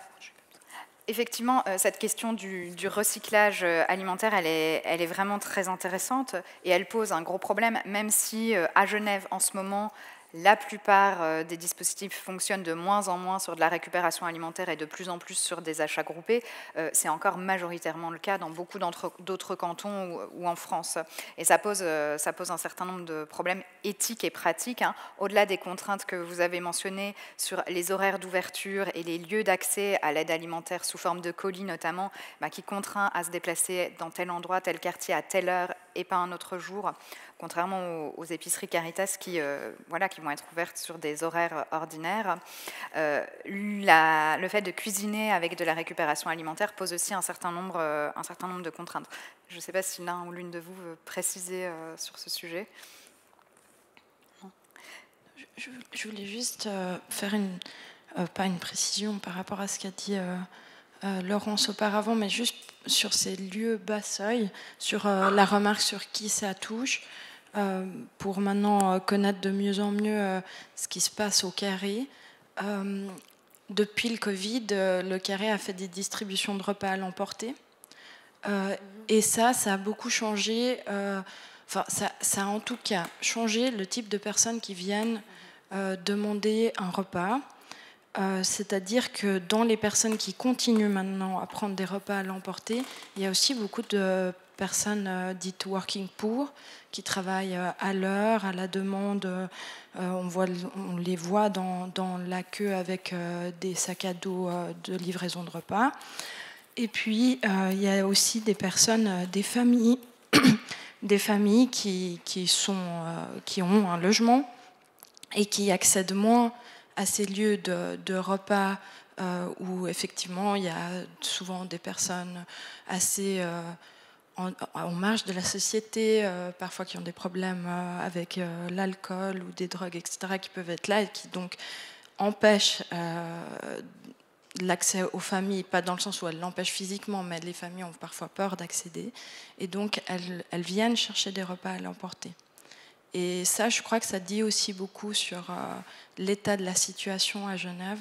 effectivement, cette question du recyclage alimentaire, elle est vraiment très intéressante et elle pose un gros problème, même si à Genève, en ce moment, la plupart des dispositifs fonctionnent de moins en moins sur de la récupération alimentaire et de plus en plus sur des achats groupés. C'est encore majoritairement le cas dans beaucoup d'autres cantons ou en France. Et ça pose un certain nombre de problèmes éthiques et pratiques, hein, au-delà des contraintes que vous avez mentionnées sur les horaires d'ouverture et les lieux d'accès à l'aide alimentaire sous forme de colis notamment, qui contraint à se déplacer dans tel endroit, tel quartier à telle heure et pas un autre jour, contrairement aux épiceries Caritas qui vont être ouvertes sur des horaires ordinaires. Le fait de cuisiner avec de la récupération alimentaire pose aussi un certain nombre de contraintes. Je ne sais pas si l'un ou l'une de vous veut préciser sur ce sujet.
Je voulais juste faire pas une précision par rapport à ce qu'a dit Laurence auparavant, mais juste sur ces lieux bas seuil, sur la remarque sur qui ça touche, pour maintenant connaître de mieux en mieux ce qui se passe au Carré. Depuis le Covid, le Carré a fait des distributions de repas à l'emporter. Et ça a beaucoup changé. Ça a en tout cas changé le type de personnes qui viennent demander un repas. C'est-à-dire que dans les personnes qui continuent maintenant à prendre des repas à l'emporter, il y a aussi beaucoup de personnes dites working poor qui travaillent à l'heure, à la demande. On les voit dans la queue avec des sacs à dos de livraison de repas. Et puis, il y a aussi des personnes, des familles, des familles qui ont un logement et qui accèdent moins à ces lieux de repas où effectivement il y a souvent des personnes assez en marge de la société, parfois qui ont des problèmes avec l'alcool ou des drogues, etc., qui peuvent être là et qui donc empêchent l'accès aux familles, pas dans le sens où elles l'empêchent physiquement, mais les familles ont parfois peur d'accéder, et donc elles viennent chercher des repas à l'emporter. Et ça, je crois que ça dit aussi beaucoup sur l'état de la situation à Genève,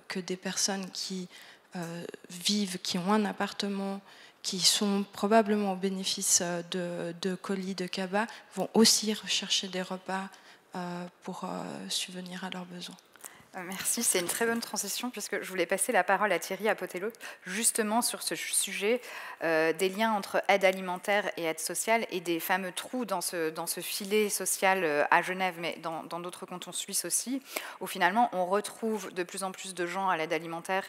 que des personnes qui vivent, qui ont un appartement, qui sont probablement au bénéfice de colis de cabas, vont aussi rechercher des repas pour subvenir à leurs besoins.
Merci, c'est une très bonne transition puisque je voulais passer la parole à Thierry Apotello justement sur ce sujet des liens entre aide alimentaire et aide sociale et des fameux trous dans ce filet social à Genève, mais dans d'autres cantons suisses aussi, où finalement on retrouve de plus en plus de gens à l'aide alimentaire,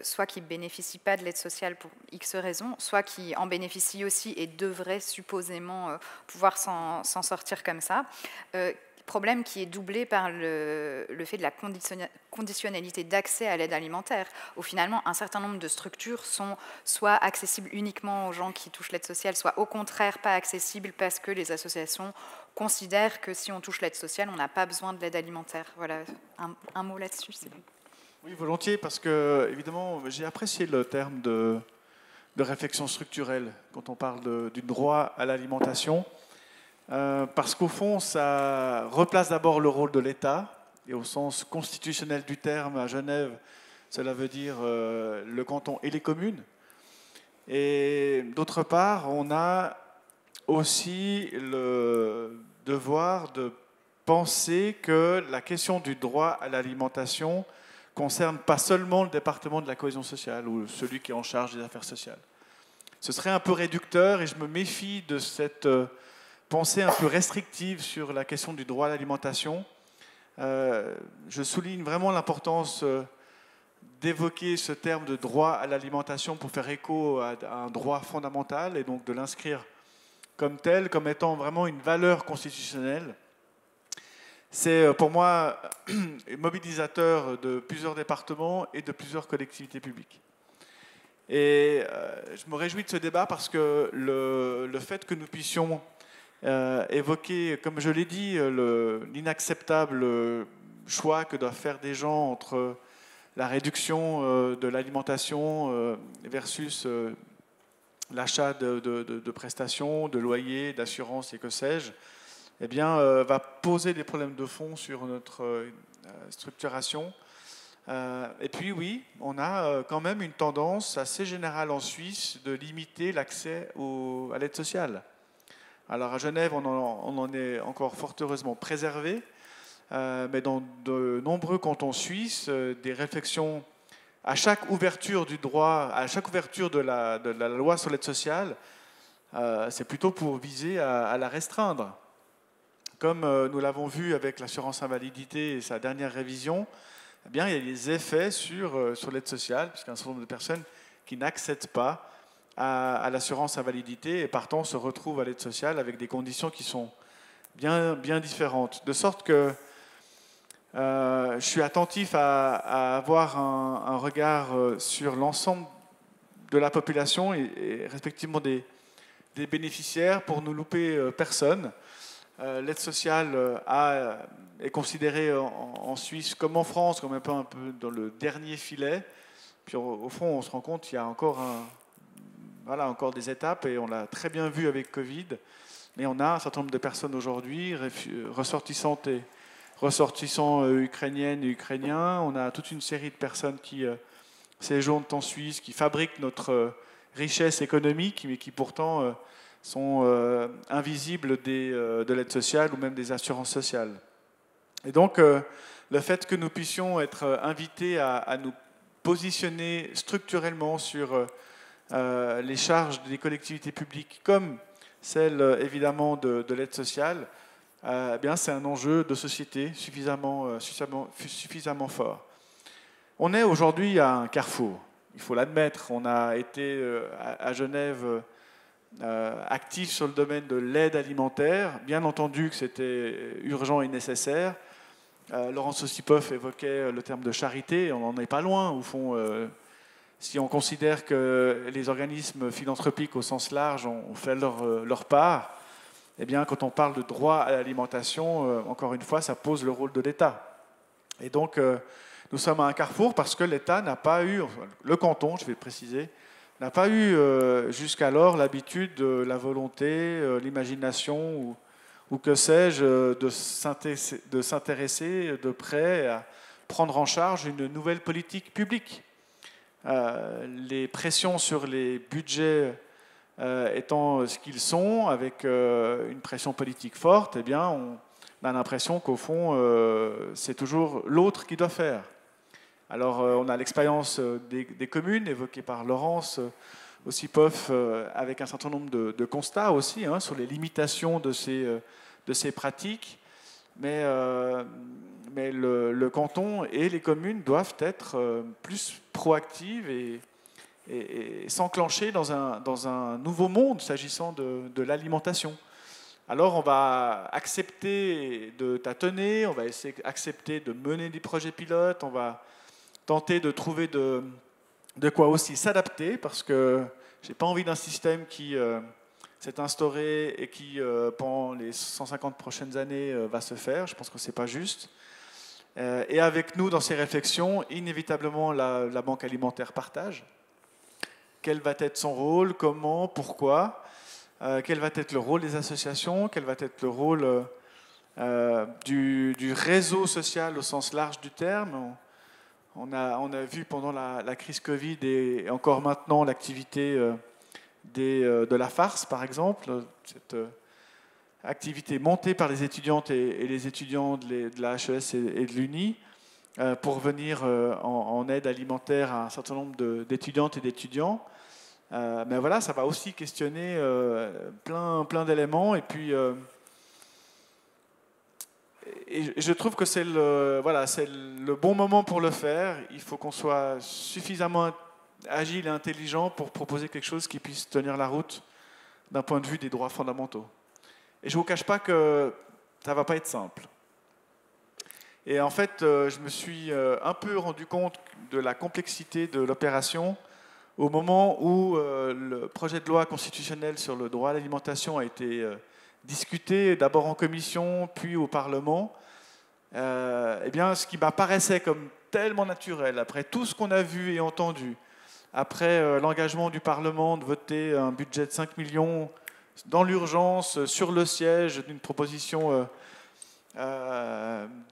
soit qui ne bénéficient pas de l'aide sociale pour X raisons, soit qui en bénéficient aussi et devraient supposément pouvoir s'en sortir comme ça. Problème qui est doublé par le fait de la conditionnalité d'accès à l'aide alimentaire, où finalement un certain nombre de structures sont soit accessibles uniquement aux gens qui touchent l'aide sociale, soit au contraire pas accessibles parce que les associations considèrent que si on touche l'aide sociale, on n'a pas besoin de l'aide alimentaire. Voilà, un mot là-dessus, c'est bon.
Oui, volontiers, parce que évidemment, j'ai apprécié le terme de réflexion structurelle quand on parle du droit à l'alimentation. Parce qu'au fond, ça replace d'abord le rôle de l'État, et au sens constitutionnel du terme, à Genève, cela veut dire le canton et les communes. Et d'autre part, on a aussi le devoir de penser que la question du droit à l'alimentation concerne pas seulement le département de la cohésion sociale ou celui qui est en charge des affaires sociales. Ce serait un peu réducteur, et je me méfie de cette pensée un peu restrictive sur la question du droit à l'alimentation. Je souligne vraiment l'importance d'évoquer ce terme de droit à l'alimentation pour faire écho à un droit fondamental, et donc de l'inscrire comme tel, comme étant vraiment une valeur constitutionnelle. C'est pour moi mobilisateur de plusieurs départements et de plusieurs collectivités publiques. Et je me réjouis de ce débat parce que le fait que nous puissions évoquer, comme je l'ai dit, l'inacceptable choix que doivent faire des gens entre la réduction de l'alimentation versus l'achat de prestations, de loyers, d'assurances et que sais-je, eh bien, va poser des problèmes de fond sur notre structuration. Et puis oui, on a quand même une tendance assez générale en Suisse de limiter l'accès à l'aide sociale. Alors à Genève, on en est encore fort heureusement préservé, mais dans de nombreux cantons suisses, des réflexions à chaque ouverture du droit, à chaque ouverture de la loi sur l'aide sociale, c'est plutôt pour viser à la restreindre. Comme nous l'avons vu avec l'assurance invalidité et sa dernière révision, eh bien, il y a des effets sur l'aide sociale, puisqu'il y a un certain nombre de personnes qui n'accèdent pas à l'assurance invalidité et partant se retrouvent à l'aide sociale avec des conditions qui sont bien, bien différentes. De sorte que je suis attentif à avoir un regard sur l'ensemble de la population et respectivement des bénéficiaires pour ne louper personne. L'aide sociale est considérée en Suisse comme en France comme un peu dans le dernier filet. Puis au fond, on se rend compte qu'il y a encore, encore des étapes, et on l'a très bien vu avec Covid, mais on a un certain nombre de personnes aujourd'hui, ressortissants ukrainiennes et ukrainiens. On a toute une série de personnes qui séjournent en Suisse, qui fabriquent notre richesse économique, mais qui pourtant sont invisibles de l'aide sociale ou même des assurances sociales. Et donc, le fait que nous puissions être invités à nous positionner structurellement sur les charges des collectivités publiques, comme celle évidemment de l'aide sociale, eh bien, c'est un enjeu de société suffisamment fort. On est aujourd'hui à un carrefour, il faut l'admettre. On a été à Genève actif sur le domaine de l'aide alimentaire. Bien entendu que c'était urgent et nécessaire. Laurence Ossipov évoquait le terme de charité, on n'en est pas loin. Au fond, si on considère que les organismes philanthropiques au sens large ont fait leur part, eh bien, quand on parle de droit à l'alimentation, encore une fois, ça pose le rôle de l'État. Et donc, nous sommes à un carrefour parce que l'État n'a pas eu, le canton, je vais le préciser, n'a pas eu jusqu'alors l'habitude, la volonté, l'imagination ou que sais-je, de s'intéresser de près à prendre en charge une nouvelle politique publique. Les pressions sur les budgets étant ce qu'ils sont, avec une pression politique forte, eh bien, on a l'impression qu'au fond, c'est toujours l'autre qui doit faire. Alors, on a l'expérience des communes, évoquée par Laurence Ossipov, avec un certain nombre de constats aussi sur les limitations de ces pratiques. Mais le canton et les communes doivent être plus proactives et s'enclencher dans un nouveau monde s'agissant de l'alimentation. Alors on va accepter de tâtonner, on va accepter de mener des projets pilotes, on va tenter de trouver de quoi aussi s'adapter, parce que je n'ai pas envie d'un système qui s'est instauré et qui, pendant les 150 prochaines années, va se faire. Je pense que ce n'est pas juste. Et avec nous, dans ces réflexions, inévitablement, la Banque alimentaire partage. Quel va être son rôle, comment, pourquoi, quel va être le rôle des associations, quel va être le rôle du réseau social au sens large du terme. On a vu pendant la crise Covid et encore maintenant l'activité de la farce, par exemple, cette activité montée par les étudiantes et les étudiants de la HES et de l'UNI pour venir en aide alimentaire à un certain nombre d'étudiantes et d'étudiants. Mais voilà, ça va aussi questionner plein d'éléments. Et puis, et je trouve que c'est le bon moment pour le faire. Il faut qu'on soit suffisamment agile et intelligent pour proposer quelque chose qui puisse tenir la route d'un point de vue des droits fondamentaux. Et je ne vous cache pas que ça ne va pas être simple. Et en fait, je me suis un peu rendu compte de la complexité de l'opération au moment où le projet de loi constitutionnelle sur le droit à l'alimentation a été discuté, d'abord en commission, puis au Parlement. Eh bien, ce qui m'apparaissait comme tellement naturel, après tout ce qu'on a vu et entendu, après l'engagement du Parlement de voter un budget de 5 millions dans l'urgence, sur le siège d'une proposition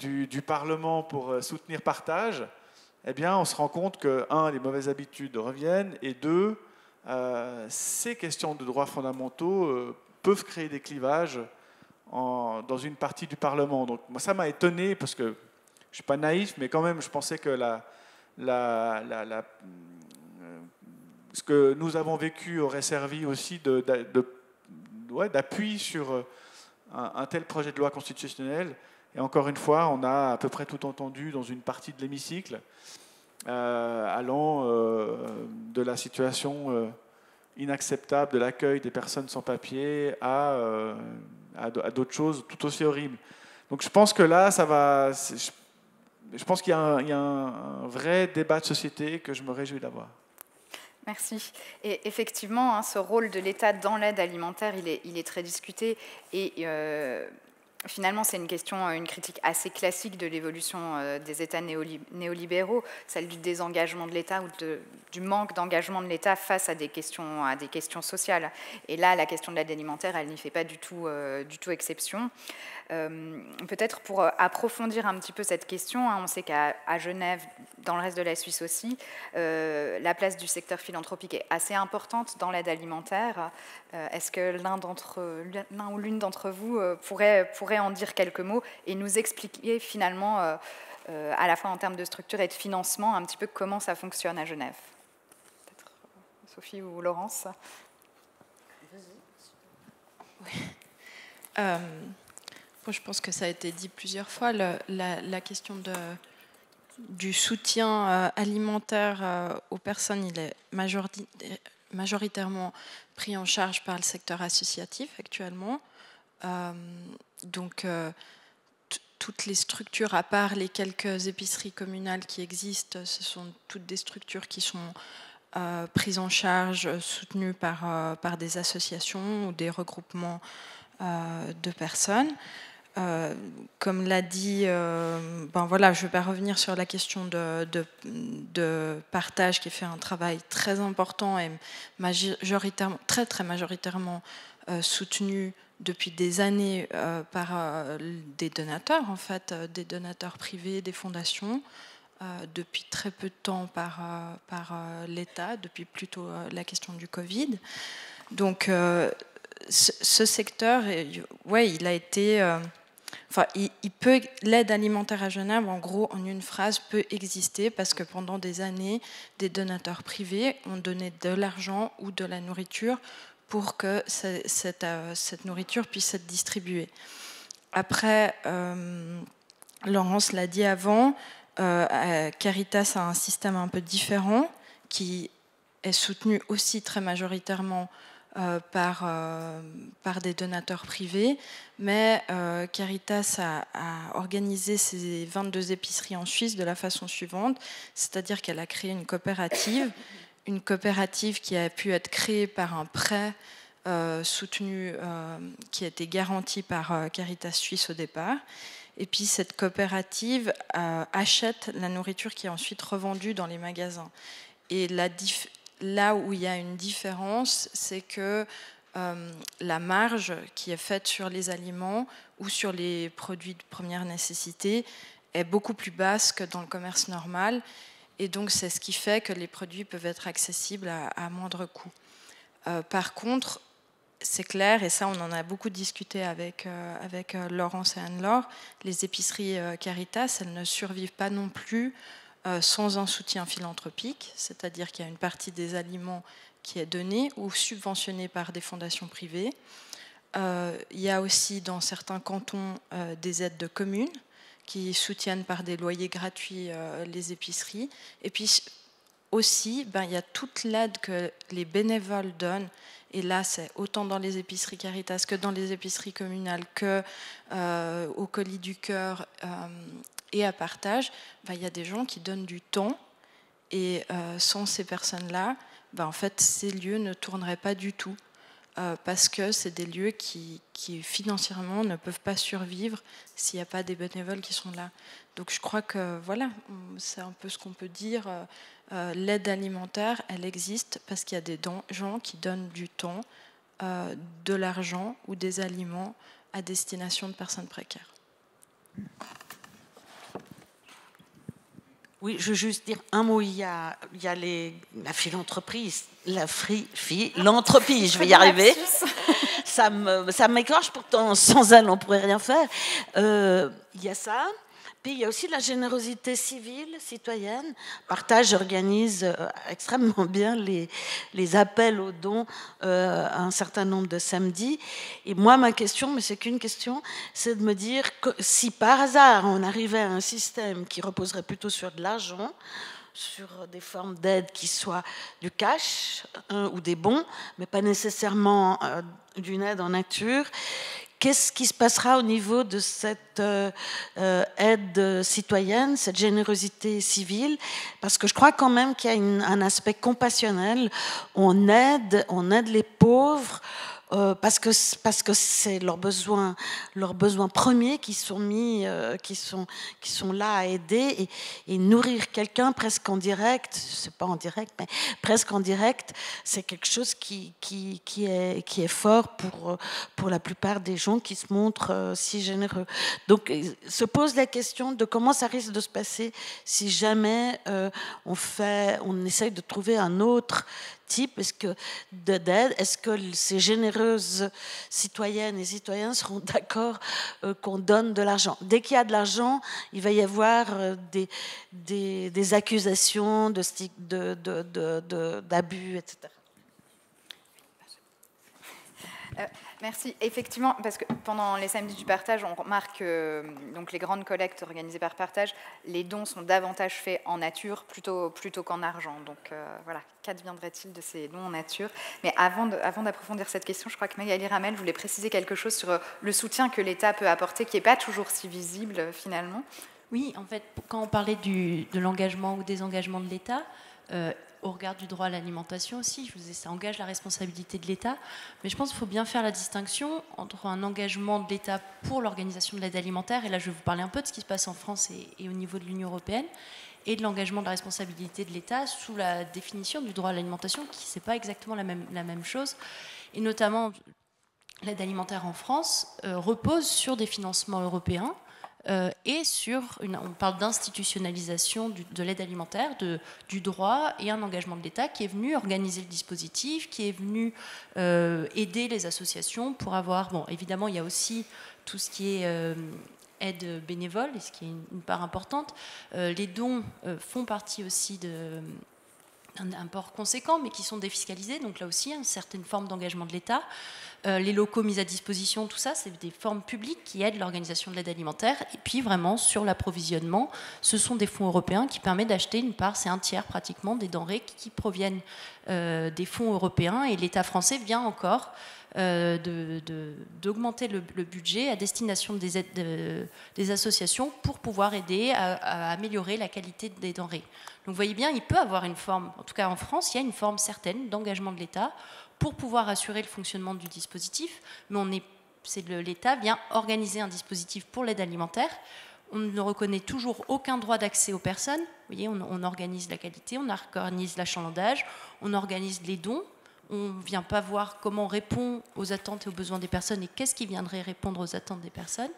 du Parlement pour soutenir Partage, eh bien, on se rend compte que, un, les mauvaises habitudes reviennent, et deux, ces questions de droits fondamentaux peuvent créer des clivages dans une partie du Parlement. Donc, moi, ça m'a étonné, parce que je ne suis pas naïf, mais quand même, je pensais que ce que nous avons vécu aurait servi aussi d'appui sur un tel projet de loi constitutionnelle. Et encore une fois, on a à peu près tout entendu dans une partie de l'hémicycle, allant de la situation inacceptable de l'accueil des personnes sans papier à d'autres choses tout aussi horribles. Donc je pense que là, ça va. Je pense qu'il y a un vrai débat de société que je me réjouis d'avoir.
Merci. Et effectivement, ce rôle de l'État dans l'aide alimentaire, il est très discuté. Et finalement, c'est une critique assez classique de l'évolution des États néolibéraux, celle du désengagement de l'État ou du manque d'engagement de l'État face à des questions sociales. Et là, la question de l'aide alimentaire, elle n'y fait pas du tout exception. Peut-être pour approfondir un petit peu cette question, on sait qu'à Genève, dans le reste de la Suisse aussi, la place du secteur philanthropique est assez importante dans l'aide alimentaire. Est-ce que l'un ou l'une d'entre vous pourrait en dire quelques mots et nous expliquer finalement, à la fois en termes de structure et de financement, un petit peu comment ça fonctionne à Genève? Peut-être Sophie ou Laurence.
Oui. Je pense que ça a été dit plusieurs fois, la question du soutien alimentaire aux personnes, il est majoritairement pris en charge par le secteur associatif actuellement. Donc, toutes les structures, à part les quelques épiceries communales qui existent, ce sont toutes des structures qui sont prises en charge, soutenues par des associations ou des regroupements de personnes. Comme l'a dit, voilà, je ne vais pas revenir sur la question de partage qui fait un travail très important et majoritairement, très majoritairement soutenu depuis des années par des donateurs, en fait, des donateurs privés, des fondations, depuis très peu de temps par l'État, depuis plutôt la question du Covid. Donc, ce secteur, il a été... l'aide alimentaire à Genève, en gros, en une phrase, peut exister parce que pendant des années, des donateurs privés ont donné de l'argent ou de la nourriture pour que cette nourriture puisse être distribuée. Après, Laurence l'a dit avant, Caritas a un système un peu différent qui est soutenu aussi très majoritairement par des donateurs privés, mais Caritas a organisé ses 22 épiceries en Suisse de la façon suivante, c'est-à-dire qu'elle a créé une coopérative qui a pu être créée par un prêt soutenu, qui a été garanti par Caritas Suisse au départ, et puis cette coopérative achète la nourriture qui est ensuite revendue dans les magasins. Et là où il y a une différence, c'est que la marge qui est faite sur les aliments ou sur les produits de première nécessité est beaucoup plus basse que dans le commerce normal. Et donc, c'est ce qui fait que les produits peuvent être accessibles à moindre coût. Par contre, c'est clair, et ça, on en a beaucoup discuté avec Laurence et Anne-Laure, les épiceries Caritas, elles ne survivent pas non plus sans un soutien philanthropique, c'est-à-dire qu'il y a une partie des aliments qui est donnée ou subventionnée par des fondations privées. Il y a aussi dans certains cantons des aides de communes qui soutiennent par des loyers gratuits les épiceries. Et puis aussi, il y a toute l'aide que les bénévoles donnent. Et là, c'est autant dans les épiceries Caritas que dans les épiceries communales, que au Colis du Cœur et à Partage. Il y a des gens qui donnent du temps. Et sans ces personnes-là, en fait, ces lieux ne tourneraient pas du tout. Parce que c'est des lieux qui financièrement ne peuvent pas survivre s'il n'y a pas des bénévoles qui sont là. Donc je crois que voilà, c'est un peu ce qu'on peut dire. L'aide alimentaire, elle existe parce qu'il y a des gens qui donnent du temps, de l'argent ou des aliments à destination de personnes précaires.
Oui, je veux juste dire un mot. Il y a la philanthropie, l'anthropie, je vais y arriver. Ça m'écorche, pourtant sans elle, on ne pourrait rien faire. Il y a ça. Puis il y a aussi la générosité civile, citoyenne. Partage organise extrêmement bien les appels aux dons un certain nombre de samedis. Et moi, ma question, mais c'est qu'une question, c'est de me dire que si par hasard on arrivait à un système qui reposerait plutôt sur de l'argent, sur des formes d'aide qui soient du cash ou des bons, mais pas nécessairement d'une aide en nature, qu'est-ce qui se passera au niveau de cette aide citoyenne, cette générosité civile? Parce que je crois quand même qu'il y a un aspect compassionnel. On aide les pauvres, parce que c'est leurs besoins premiers qui sont mis, qui sont là à aider, et nourrir quelqu'un presque en direct, c'est pas en direct, mais presque en direct, c'est quelque chose qui est fort pour la plupart des gens qui se montrent si généreux. Donc se pose la question de comment ça risque de se passer si jamais on essaye de trouver un autre type d'aide. Est-ce que ces généreuses citoyennes et citoyens seront d'accord qu'on donne de l'argent? Dès qu'il y a de l'argent, il va y avoir des accusations d'abus, etc.
Merci. Effectivement, parce que pendant les samedis du partage, on remarque que donc les grandes collectes organisées par Partage, les dons sont davantage faits en nature plutôt qu'en argent. Donc voilà, qu'adviendrait-il de ces dons en nature? Mais avant d'approfondir cette question, je crois que Magali Ramel voulait préciser quelque chose sur le soutien que l'État peut apporter, qui n'est pas toujours si visible finalement.
Oui, en fait, quand on parlait de l'engagement ou désengagement de l'État, au regard du droit à l'alimentation aussi, je vous disais, ça engage la responsabilité de l'État, mais je pense qu'il faut bien faire la distinction entre un engagement de l'État pour l'organisation de l'aide alimentaire, et là je vais vous parler un peu de ce qui se passe en France et au niveau de l'Union européenne, et de l'engagement de la responsabilité de l'État sous la définition du droit à l'alimentation, qui n'est pas exactement la même chose, et notamment l'aide alimentaire en France repose sur des financements européens, et on parle d'institutionnalisation de l'aide alimentaire, du droit, et un engagement de l'État qui est venu organiser le dispositif, qui est venu aider les associations pour avoir... Bon, évidemment, il y a aussi tout ce qui est aide bénévole, et ce qui est une part importante. Les dons font partie aussi d'un apport conséquent, mais qui sont défiscalisés, donc là aussi, une certaine forme d'engagement de l'État. Les locaux mis à disposition, tout ça, c'est des formes publiques qui aident l'organisation de l'aide alimentaire. Et puis vraiment, sur l'approvisionnement, ce sont des fonds européens qui permettent d'acheter une part, c'est un tiers pratiquement, des denrées qui proviennent des fonds européens. Et l'État français vient encore d'augmenter le budget à destination des associations pour pouvoir aider à améliorer la qualité des denrées. Donc vous voyez bien, il peut avoir une forme, en tout cas en France, il y a une forme certaine d'engagement de l'État pour pouvoir assurer le fonctionnement du dispositif, mais l'État vient organiser un dispositif pour l'aide alimentaire. On ne reconnaît toujours aucun droit d'accès aux personnes. Vous voyez, on organise la qualité, on organise l'achalandage, on organise les dons. On ne vient pas voir comment on répond aux attentes et aux besoins des personnes et qu'est-ce qui viendrait répondre aux attentes des personnes.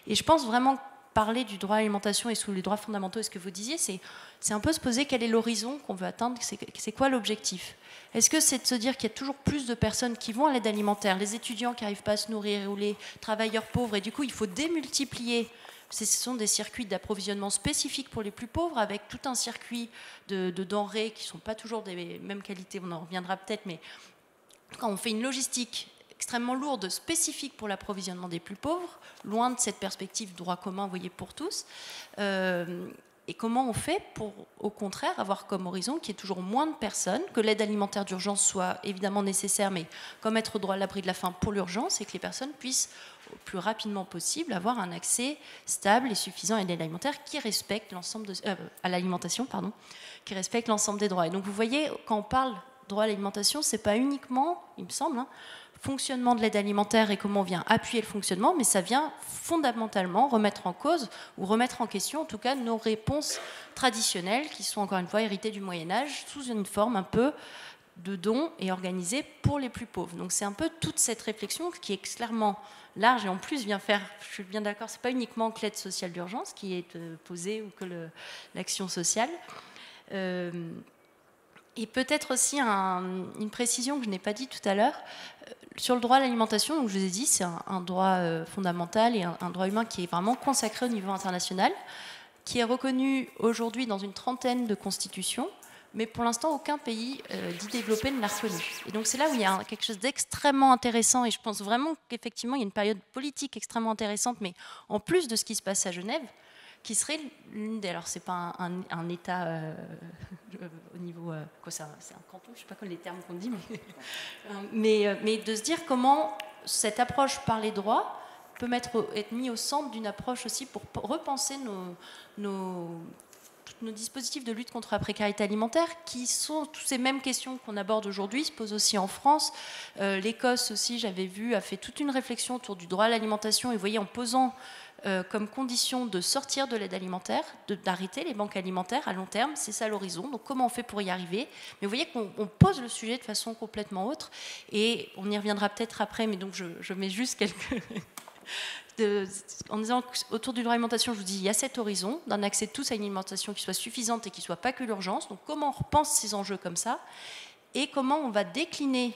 Et je pense vraiment parler du droit à l'alimentation et sous les droits fondamentaux, et ce que vous disiez, c'est un peu se poser quel est l'horizon qu'on veut atteindre, c'est quoi l'objectif? Est-ce que c'est de se dire qu'il y a toujours plus de personnes qui vont à l'aide alimentaire, les étudiants qui n'arrivent pas à se nourrir ou les travailleurs pauvres, et du coup il faut démultiplier? Ce sont des circuits d'approvisionnement spécifiques pour les plus pauvres, avec tout un circuit de denrées qui ne sont pas toujours des mêmes qualités, on en reviendra peut-être, mais quand on fait une logistique extrêmement lourde, spécifique pour l'approvisionnement des plus pauvres, loin de cette perspective droit commun, vous voyez, pour tous. Et comment on fait pour, au contraire, avoir comme horizon qu'il y ait toujours moins de personnes, que l'aide alimentaire d'urgence soit évidemment nécessaire, mais comme être au droit à l'abri de la faim pour l'urgence, et que les personnes puissent, au plus rapidement possible, avoir un accès stable et suffisant à l'aide alimentaire qui respecte l'ensemble à l'alimentation, pardon, qui respecte l'ensemble des droits. Et donc vous voyez, quand on parle droit à l'alimentation, c'est pas uniquement, il me semble, fonctionnement de l'aide alimentaire et comment on vient appuyer le fonctionnement, mais ça vient fondamentalement remettre en cause ou remettre en question en tout cas nos réponses traditionnelles qui sont encore une fois héritées du Moyen-Âge sous une forme un peu de dons et organisées pour les plus pauvres. Donc c'est un peu toute cette réflexion qui est clairement large et en plus vient faire, je suis bien d'accord, c'est pas uniquement que l'aide sociale d'urgence qui est posée ou que l'action sociale. Et peut-être aussi une précision que je n'ai pas dit tout à l'heure, sur le droit à l'alimentation, donc je vous ai dit, c'est un droit fondamental et un droit humain qui est vraiment consacré au niveau international, qui est reconnu aujourd'hui dans une trentaine de constitutions, mais pour l'instant, aucun pays dit développé ne l'a reconnu. Et donc c'est là où il y a quelque chose d'extrêmement intéressant, et je pense vraiment qu'effectivement, il y a une période politique extrêmement intéressante, mais en plus de ce qui se passe à Genève, qui serait l'une des... Alors, c'est pas un État au niveau... quoi, c'est un canton, je sais pas quoi les termes qu'on dit, mais de se dire comment cette approche par les droits peut être mis au centre d'une approche aussi pour repenser toute nos dispositifs de lutte contre la précarité alimentaire, qui sont toutes ces mêmes questions qu'on aborde aujourd'hui, se posent aussi en France. L'Écosse aussi, j'avais vu, a fait toute une réflexion autour du droit à l'alimentation, et vous voyez, en posant comme condition de sortir de l'aide alimentaire, d'arrêter les banques alimentaires à long terme, c'est ça l'horizon. Donc comment on fait pour y arriver? Mais vous voyez qu'on pose le sujet de façon complètement autre, et on y reviendra peut-être après, mais donc je mets juste quelques... en disant autour du droit à l'alimentation, je vous dis, il y a cet horizon d'un accès de tous à une alimentation qui soit suffisante et qui ne soit pas que l'urgence. Donc comment on repense ces enjeux comme ça, et comment on va décliner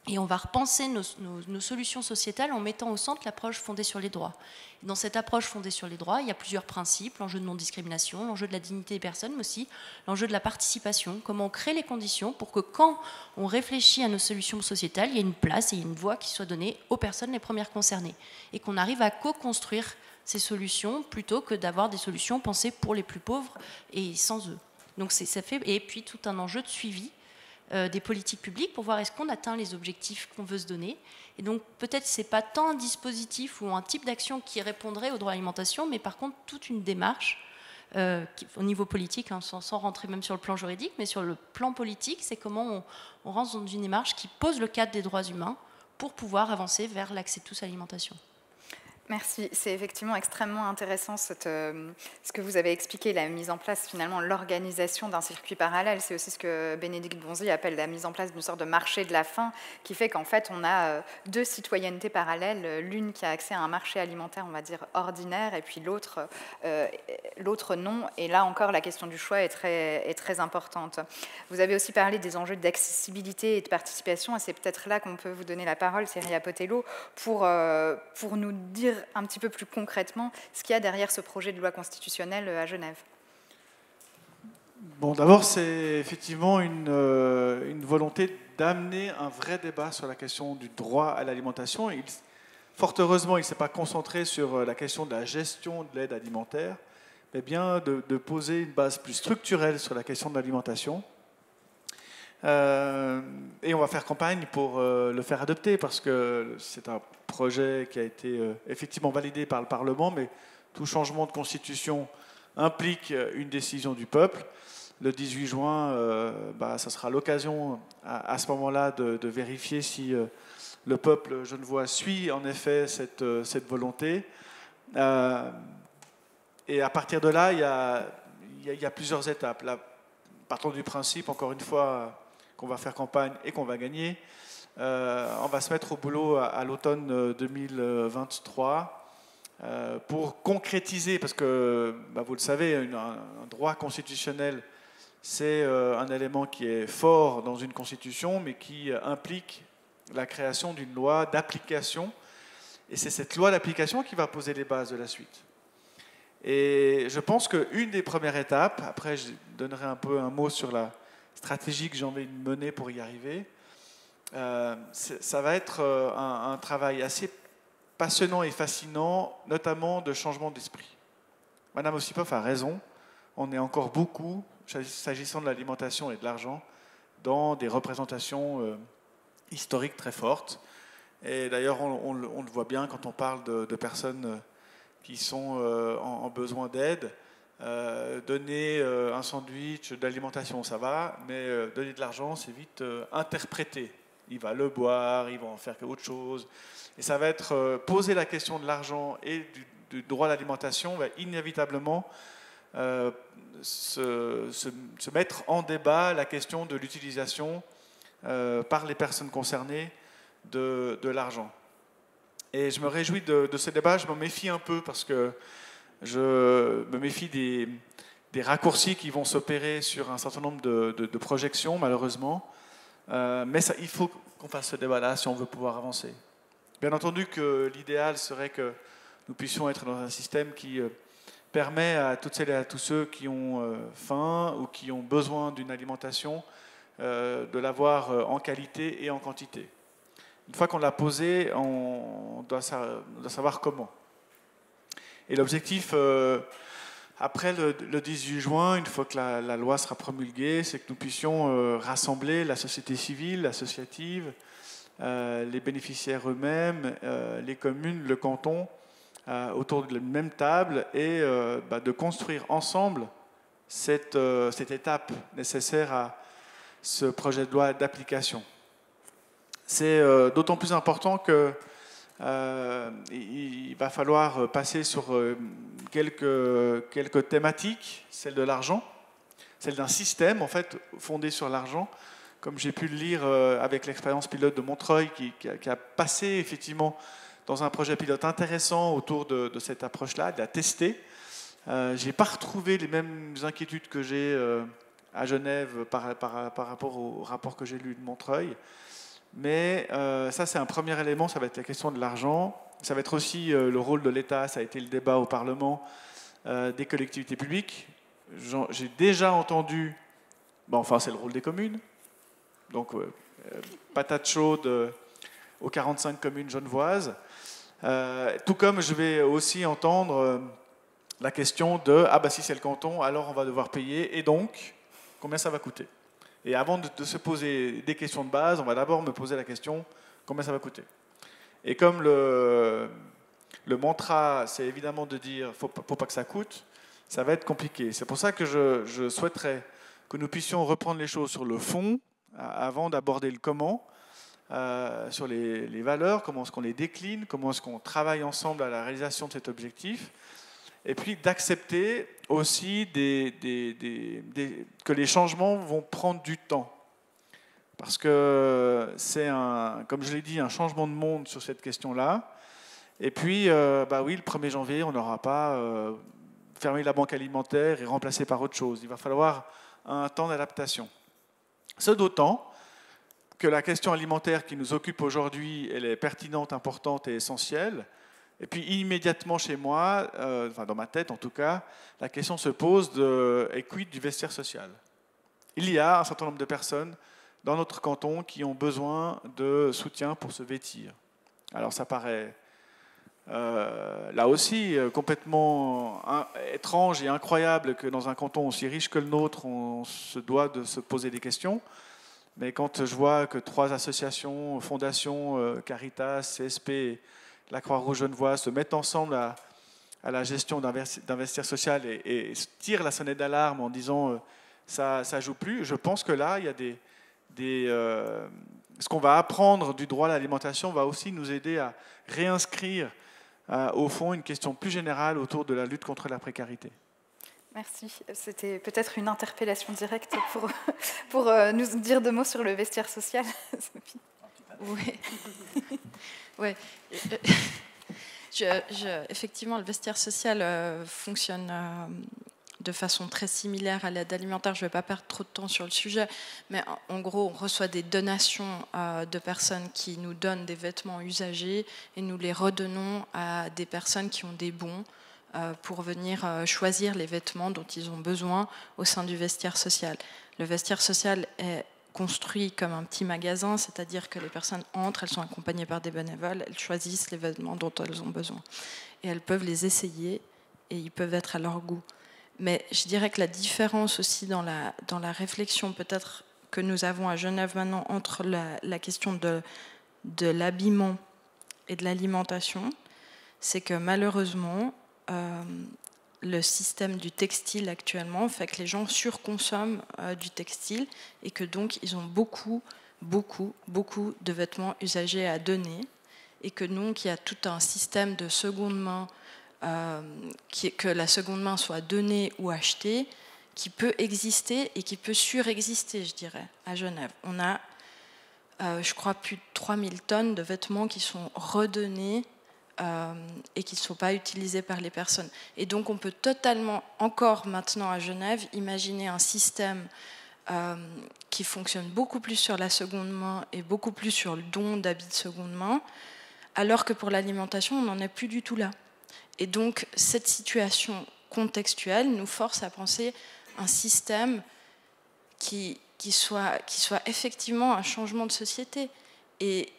et on va repenser nos solutions sociétales en mettant au centre l'approche fondée sur les droits. Dans cette approche fondée sur les droits, il y a plusieurs principes: l'enjeu de non-discrimination, l'enjeu de la dignité des personnes, mais aussi l'enjeu de la participation. Comment on crée les conditions pour que quand on réfléchit à nos solutions sociétales, il y ait une place et une voix qui soit donnée aux personnes les premières concernées, et qu'on arrive à co-construire ces solutions plutôt que d'avoir des solutions pensées pour les plus pauvres et sans eux. Donc ça fait, et puis tout un enjeu de suivi des politiques publiques pour voir est-ce qu'on atteint les objectifs qu'on veut se donner. Et donc peut-être c'est pas tant un dispositif ou un type d'action qui répondrait au droit à l'alimentation, mais par contre toute une démarche au niveau politique, hein, sans rentrer même sur le plan juridique, mais sur le plan politique, c'est comment on rentre dans une démarche qui pose le cadre des droits humains pour pouvoir avancer vers l'accès de tous à l'alimentation.
Merci. C'est effectivement extrêmement intéressant ce que vous avez expliqué, la mise en place, finalement, l'organisation d'un circuit parallèle. C'est aussi ce que Bénédicte Bonzi appelle la mise en place d'une sorte de marché de la faim, qui fait qu'en fait, on a deux citoyennetés parallèles, l'une qui a accès à un marché alimentaire, on va dire, ordinaire, et puis l'autre non. Et là encore, la question du choix est très importante. Vous avez aussi parlé des enjeux d'accessibilité et de participation, et c'est peut-être là qu'on peut vous donner la parole, Cyrilla Potello, pour nous dire un petit peu plus concrètement ce qu'il y a derrière ce projet de loi constitutionnelle à Genève.
Bon, d'abord, c'est effectivement une volonté d'amener un vrai débat sur la question du droit à l'alimentation. Fort heureusement, il ne s'est pas concentré sur la question de la gestion de l'aide alimentaire, mais bien de poser une base plus structurelle sur la question de l'alimentation. Et on va faire campagne pour le faire adopter, parce que c'est un projet qui a été effectivement validé par le Parlement, mais tout changement de constitution implique une décision du peuple. Le 18 juin, ça sera l'occasion à ce moment-là de vérifier si le peuple genevois suit en effet cette volonté. Et à partir de là, il y a plusieurs étapes. Là, partons du principe, encore une fois, qu'on va faire campagne et qu'on va gagner. On va se mettre au boulot à l'automne 2023 pour concrétiser, parce que vous le savez, un droit constitutionnel, c'est un élément qui est fort dans une constitution, mais qui implique la création d'une loi d'application. Et c'est cette loi d'application qui va poser les bases de la suite. Et je pense qu'une des premières étapes, après je donnerai un peu un mot sur la stratégie que j'ai envie de mener pour y arriver, ça va être un travail assez passionnant et fascinant, notamment de changement d'esprit. Madame Osipov a raison, on est encore beaucoup, s'agissant de l'alimentation et de l'argent, dans des représentations historiques très fortes. Et d'ailleurs, on le voit bien quand on parle de personnes qui sont en besoin d'aide. Donner un sandwich d'alimentation, ça va, mais donner de l'argent, c'est vite interprété. Il va le boire, il va en faire autre chose. Et ça va être poser la question de l'argent et du droit à l'alimentation va inévitablement se mettre en débat la question de l'utilisation par les personnes concernées de l'argent. Et je me réjouis de ce débat, je m'en méfie un peu parce que je me méfie des raccourcis qui vont s'opérer sur un certain nombre de projections, malheureusement. Mais il faut qu'on fasse ce débat-là si on veut pouvoir avancer. Bien entendu que l'idéal serait que nous puissions être dans un système qui permet à toutes celles et à tous ceux qui ont faim ou qui ont besoin d'une alimentation de l'avoir en qualité et en quantité. Une fois qu'on l'a posé, on doit savoir comment. Et l'objectif, après le 18 juin, une fois que la loi sera promulguée, c'est que nous puissions rassembler la société civile, l'associative, les bénéficiaires eux-mêmes, les communes, le canton, autour de la même table et de construire ensemble cette étape nécessaire à ce projet de loi d'application. C'est d'autant plus important que il va falloir passer sur quelques thématiques, celle de l'argent, celle d'un système en fait fondé sur l'argent, comme j'ai pu le lire avec l'expérience pilote de Montreuil, qui a passé effectivement dans un projet pilote intéressant autour de cette approche-là, de la tester. Je n'ai pas retrouvé les mêmes inquiétudes que j'ai à Genève par rapport au rapport que j'ai lu de Montreuil. Mais ça, c'est un premier élément, ça va être la question de l'argent. Ça va être aussi le rôle de l'État, ça a été le débat au Parlement, des collectivités publiques. J'ai déjà entendu, enfin c'est le rôle des communes, donc patate chaude aux 45 communes genevoises. Tout comme je vais aussi entendre la question de « Ah bah si c'est le canton, alors on va devoir payer, et donc, combien ça va coûter ?» Et avant de se poser des questions de base, on va d'abord me poser la question « Combien ça va coûter ?» Et comme le mantra, c'est évidemment de dire « Faut pas que ça coûte », ça va être compliqué. C'est pour ça que je souhaiterais que nous puissions reprendre les choses sur le fond, avant d'aborder le comment, sur les valeurs, comment est-ce qu'on les décline, comment est-ce qu'on travaille ensemble à la réalisation de cet objectif, et puis d'accepter aussi que les changements vont prendre du temps. Parce que c'est, comme je l'ai dit, un changement de monde sur cette question-là. Et puis, oui, le 1er janvier, on n'aura pas fermé la banque alimentaire et remplacé par autre chose. Il va falloir un temps d'adaptation. Ce d'autant que la question alimentaire qui nous occupe aujourd'hui, elle est pertinente, importante et essentielle. Et puis immédiatement chez moi, dans ma tête en tout cas, la question se pose et quid du vestiaire social. Il y a un certain nombre de personnes dans notre canton qui ont besoin de soutien pour se vêtir. Alors ça paraît là aussi complètement étrange et incroyable que dans un canton aussi riche que le nôtre, on se doit de se poser des questions. Mais quand je vois que 3 associations, fondations, Caritas, CSP, la Croix-Rouge genevoise se mettent ensemble à la gestion d'un vestiaire social et tirent la sonnette d'alarme en disant ça ne joue plus, je pense que là, il y a ce qu'on va apprendre du droit à l'alimentation va aussi nous aider à réinscrire au fond une question plus générale autour de la lutte contre la précarité.
Merci. C'était peut-être une interpellation directe pour nous dire 2 mots sur le vestiaire social, Sophie.
Oui. Ouais. Effectivement, le vestiaire social fonctionne de façon très similaire à l'aide alimentaire. Je ne vais pas perdre trop de temps sur le sujet, mais en gros, on reçoit des donations de personnes qui nous donnent des vêtements usagés et nous les redonnons à des personnes qui ont des bons pour venir choisir les vêtements dont ils ont besoin au sein du vestiaire social. Le vestiaire social est construit comme un petit magasin, c'est-à-dire que les personnes entrent, elles sont accompagnées par des bénévoles, elles choisissent les vêtements dont elles ont besoin. Et elles peuvent les essayer et ils peuvent être à leur goût. Mais je dirais que la différence aussi dans la réflexion peut-être que nous avons à Genève maintenant entre la question de l'habillement et de l'alimentation, c'est que malheureusement, le système du textile actuellement fait que les gens surconsomment du textile et que donc ils ont beaucoup de vêtements usagés à donner et que donc il y a tout un système de seconde main, que la seconde main soit donnée ou achetée, qui peut exister et qui peut surexister, je dirais, à Genève. On a, je crois, plus de 3000 tonnes de vêtements qui sont redonnés et qui ne sont pas utilisés par les personnes. Et donc on peut totalement, encore maintenant à Genève, imaginer un système qui fonctionne beaucoup plus sur la seconde main et beaucoup plus sur le don d'habits de seconde main, alors que pour l'alimentation, on n'en est plus du tout là. Et donc cette situation contextuelle nous force à penser un système qui soit effectivement un changement de société. Et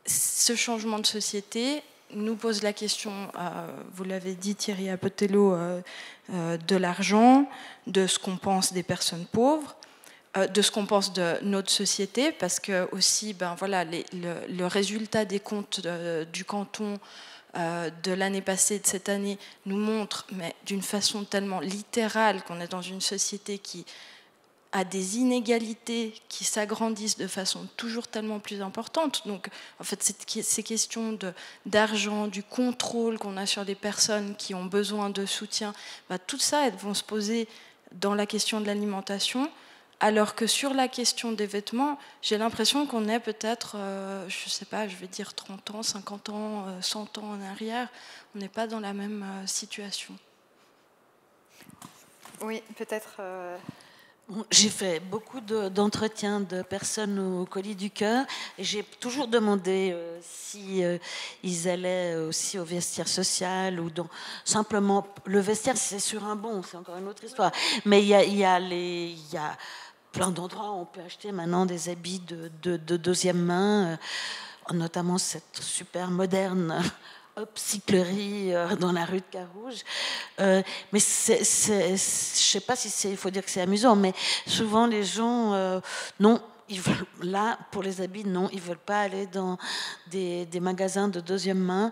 ce changement de société nous pose la question, vous l'avez dit Thierry Apotello, de l'argent, de ce qu'on pense des personnes pauvres, de ce qu'on pense de notre société, parce que aussi, le résultat des comptes du canton de l'année passée, de cette année, nous montre, mais d'une façon tellement littérale, qu'on est dans une société qui a des inégalités qui s'agrandissent de façon toujours tellement plus importante. Donc, en fait, ces questions d'argent, du contrôle qu'on a sur des personnes qui ont besoin de soutien, tout ça, elles vont se poser dans la question de l'alimentation, alors que sur la question des vêtements, j'ai l'impression qu'on est peut-être, je ne sais pas, je vais dire 30 ans, 50 ans, 100 ans en arrière, on n'est pas dans la même situation.
Oui, peut-être...
J'ai fait beaucoup d'entretiens de personnes au colis du cœur et j'ai toujours demandé si ils allaient aussi au vestiaire social ou simplement le vestiaire, c'est sur un bon, c'est encore une autre histoire. Mais il y a plein d'endroits où on peut acheter maintenant des habits de deuxième main, notamment cette super moderne Upcyclerie dans la rue de Carouge. Mais je ne sais pas si il faut dire que c'est amusant, mais souvent les gens, non, ils veulent, là, pour les habits, non, ils ne veulent pas aller dans des magasins de deuxième main.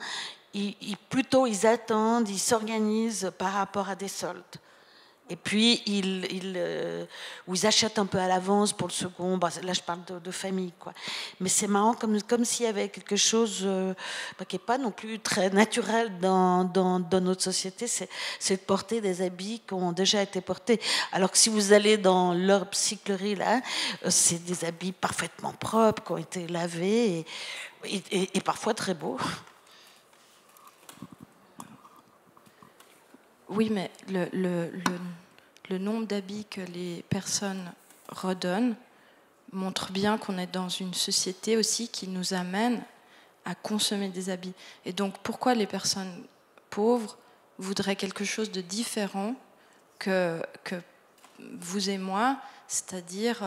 Plutôt, ils attendent, ils s'organisent par rapport à des soldes. Et puis, ils achètent un peu à l'avance pour le second. Là, je parle de famille, quoi. Mais c'est marrant, comme s'il y avait quelque chose qui n'est pas non plus très naturel dans notre société, c'est de porter des habits qui ont déjà été portés. Alors que si vous allez dans leur Upcyclerie, là, c'est des habits parfaitement propres, qui ont été lavés et parfois très beaux.
Oui, mais le nombre d'habits que les personnes redonnent montre bien qu'on est dans une société aussi qui nous amène à consommer des habits. Et donc, pourquoi les personnes pauvres voudraient quelque chose de différent que vous et moi, c'est-à-dire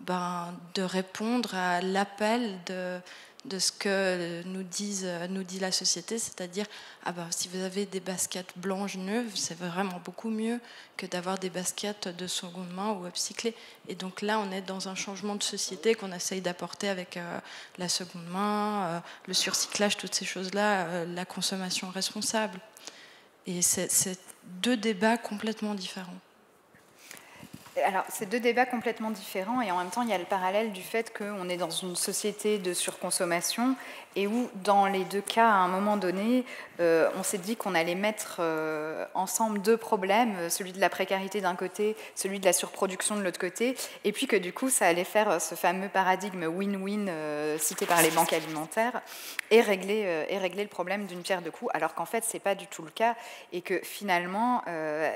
de répondre à l'appel de ce que nous dit la société, c'est-à-dire si vous avez des baskets blanches neuves, c'est vraiment beaucoup mieux que d'avoir des baskets de seconde main ou upcyclées. Et donc là, on est dans un changement de société qu'on essaye d'apporter avec la seconde main, le surcyclage, toutes ces choses-là, la consommation responsable. Et c'est deux débats complètement différents.
Alors, c'est deux débats complètement différents et en même temps, il y a le parallèle du fait qu'on est dans une société de surconsommation et où, dans les deux cas, à un moment donné, on s'est dit qu'on allait mettre ensemble deux problèmes, celui de la précarité d'un côté, celui de la surproduction de l'autre côté, et puis que du coup, ça allait faire ce fameux paradigme win-win cité par les banques alimentaires et régler le problème d'une pierre deux coups, alors qu'en fait, ce n'est pas du tout le cas et que finalement,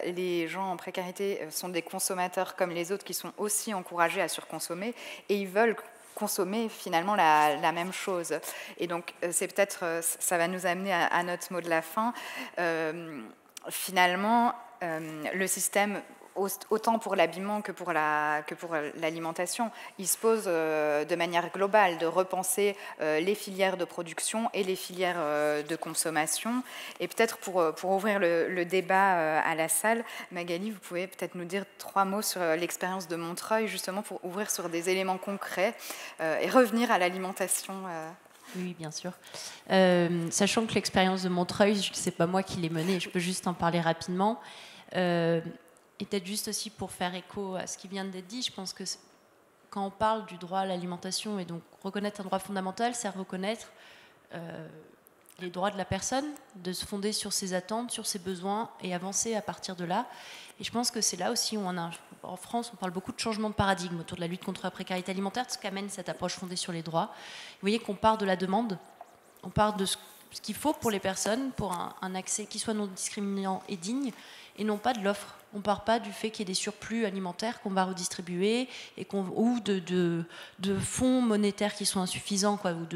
les gens en précarité sont des consommateurs comme les autres qui sont aussi encouragés à surconsommer et ils veulent consommer finalement la même chose. Et donc, c'est peut-être, ça va nous amener à notre mot de la fin. Finalement, le système, autant pour l'habillement que pour l'alimentation, il se pose de manière globale de repenser les filières de production et les filières de consommation. Et peut-être pour ouvrir le débat à la salle, Magali, vous pouvez peut-être nous dire 3 mots sur l'expérience de Montreuil, justement pour ouvrir sur des éléments concrets et revenir à l'alimentation.
Oui, bien sûr. Sachant que l'expérience de Montreuil, ce n'est pas moi qui l'ai menée, je peux juste en parler rapidement. Et peut-être juste aussi pour faire écho à ce qui vient d'être dit, je pense que quand on parle du droit à l'alimentation et donc reconnaître un droit fondamental, c'est reconnaître les droits de la personne, de se fonder sur ses attentes, sur ses besoins et avancer à partir de là. Et je pense que c'est là aussi où en France, on parle beaucoup de changement de paradigme autour de la lutte contre la précarité alimentaire, ce qu'amène cette approche fondée sur les droits. Vous voyez qu'on part de la demande, on part de ce qu'il faut pour les personnes, pour un accès qui soit non discriminant et digne, et non pas de l'offre. On ne part pas du fait qu'il y ait des surplus alimentaires qu'on va redistribuer ou de fonds monétaires qui sont insuffisants, ou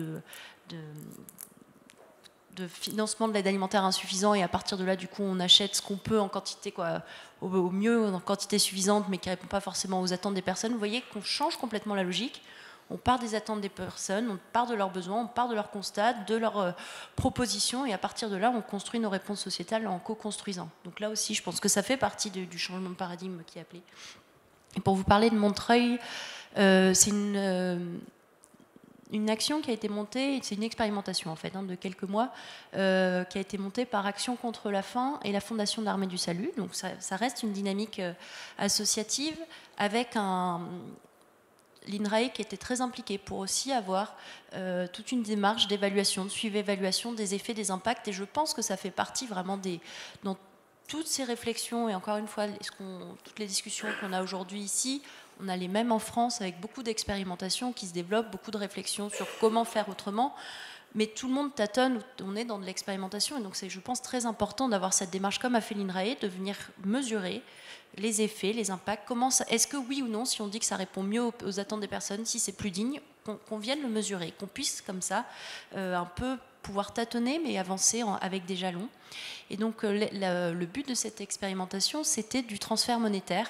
de financement de l'aide alimentaire insuffisant, et à partir de là, du coup, on achète ce qu'on peut en quantité, au mieux en quantité suffisante, mais qui ne répond pas forcément aux attentes des personnes. Vous voyez qu'on change complètement la logique. On part des attentes des personnes, on part de leurs besoins, on part de leurs constats, de leurs propositions, et à partir de là, on construit nos réponses sociétales en co-construisant. Donc là aussi, je pense que ça fait partie du changement de paradigme qui est appelé. Et pour vous parler de Montreuil, c'est une action qui a été montée, c'est une expérimentation en fait, de quelques mois, qui a été montée par Action contre la faim et la Fondation de l'Armée du Salut. Donc ça reste une dynamique associative avec l'INRAE qui était très impliqué pour aussi avoir toute une démarche d'évaluation, de suivi-évaluation des effets, des impacts. Et je pense que ça fait partie vraiment dans toutes ces réflexions, et encore une fois, toutes les discussions qu'on a aujourd'hui ici, on a les mêmes en France avec beaucoup d'expérimentations qui se développent, beaucoup de réflexions sur comment faire autrement. Mais tout le monde tâtonne, on est dans de l'expérimentation. Et donc c'est, je pense, très important d'avoir cette démarche comme a fait l'INRAE, de venir mesurer les effets, les impacts. Est-ce que oui ou non, si on dit que ça répond mieux aux attentes des personnes, si c'est plus digne, qu'on vienne le mesurer, qu'on puisse comme ça un peu pouvoir tâtonner, mais avancer avec des jalons. Et donc le but de cette expérimentation, c'était du transfert monétaire.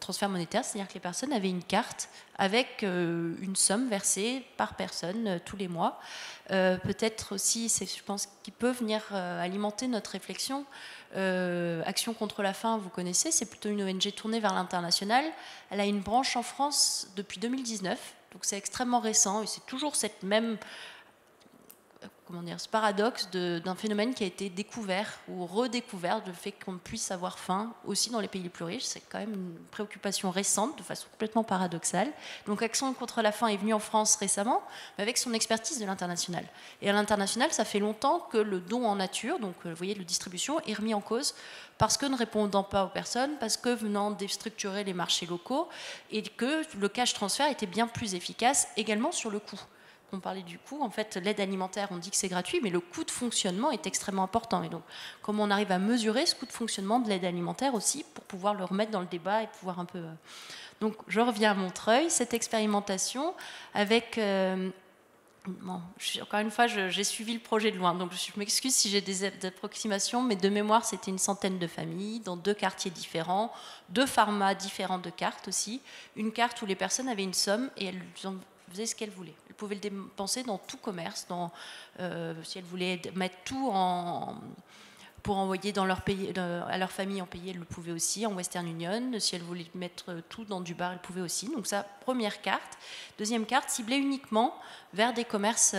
Transfert monétaire, c'est-à-dire que les personnes avaient une carte avec une somme versée par personne tous les mois. Peut-être aussi, je pense, qui peut venir alimenter notre réflexion. Action contre la faim, vous connaissez, c'est plutôt une ONG tournée vers l'international. Elle a une branche en France depuis 2019, donc c'est extrêmement récent et c'est toujours cette même ce paradoxe d'un phénomène qui a été découvert ou redécouvert, le fait qu'on puisse avoir faim aussi dans les pays les plus riches. C'est quand même une préoccupation récente, de façon complètement paradoxale. Donc Action contre la faim est venue en France récemment, mais avec son expertise de l'international. Et à l'international, ça fait longtemps que le don en nature, donc vous voyez, la distribution, est remis en cause parce que ne répondant pas aux personnes, parce que venant déstructurer les marchés locaux, et que le cash transfert était bien plus efficace également sur le coût. On parlait du coût, en fait, l'aide alimentaire, on dit que c'est gratuit, mais le coût de fonctionnement est extrêmement important. Et donc, comment on arrive à mesurer ce coût de fonctionnement de l'aide alimentaire aussi, pour pouvoir le remettre dans le débat et pouvoir un peu... Donc, je reviens à Montreuil, cette expérimentation avec... encore une fois, j'ai suivi le projet de loin, donc je m'excuse si j'ai des approximations, mais de mémoire, c'était une centaine de familles, dans 2 quartiers différents, 2 formats différents de cartes aussi. Une carte où les personnes avaient une somme et elles faisaient ce qu'elles voulaient. Elles pouvaient le dépenser dans tout commerce, si elles voulaient mettre tout pour envoyer dans leur pays, à leur famille en pays, elles le pouvaient aussi, en Western Union. Si elles voulaient mettre tout dans du bar, elles pouvaient aussi. Donc ça, première carte. Deuxième carte, ciblée uniquement vers des commerces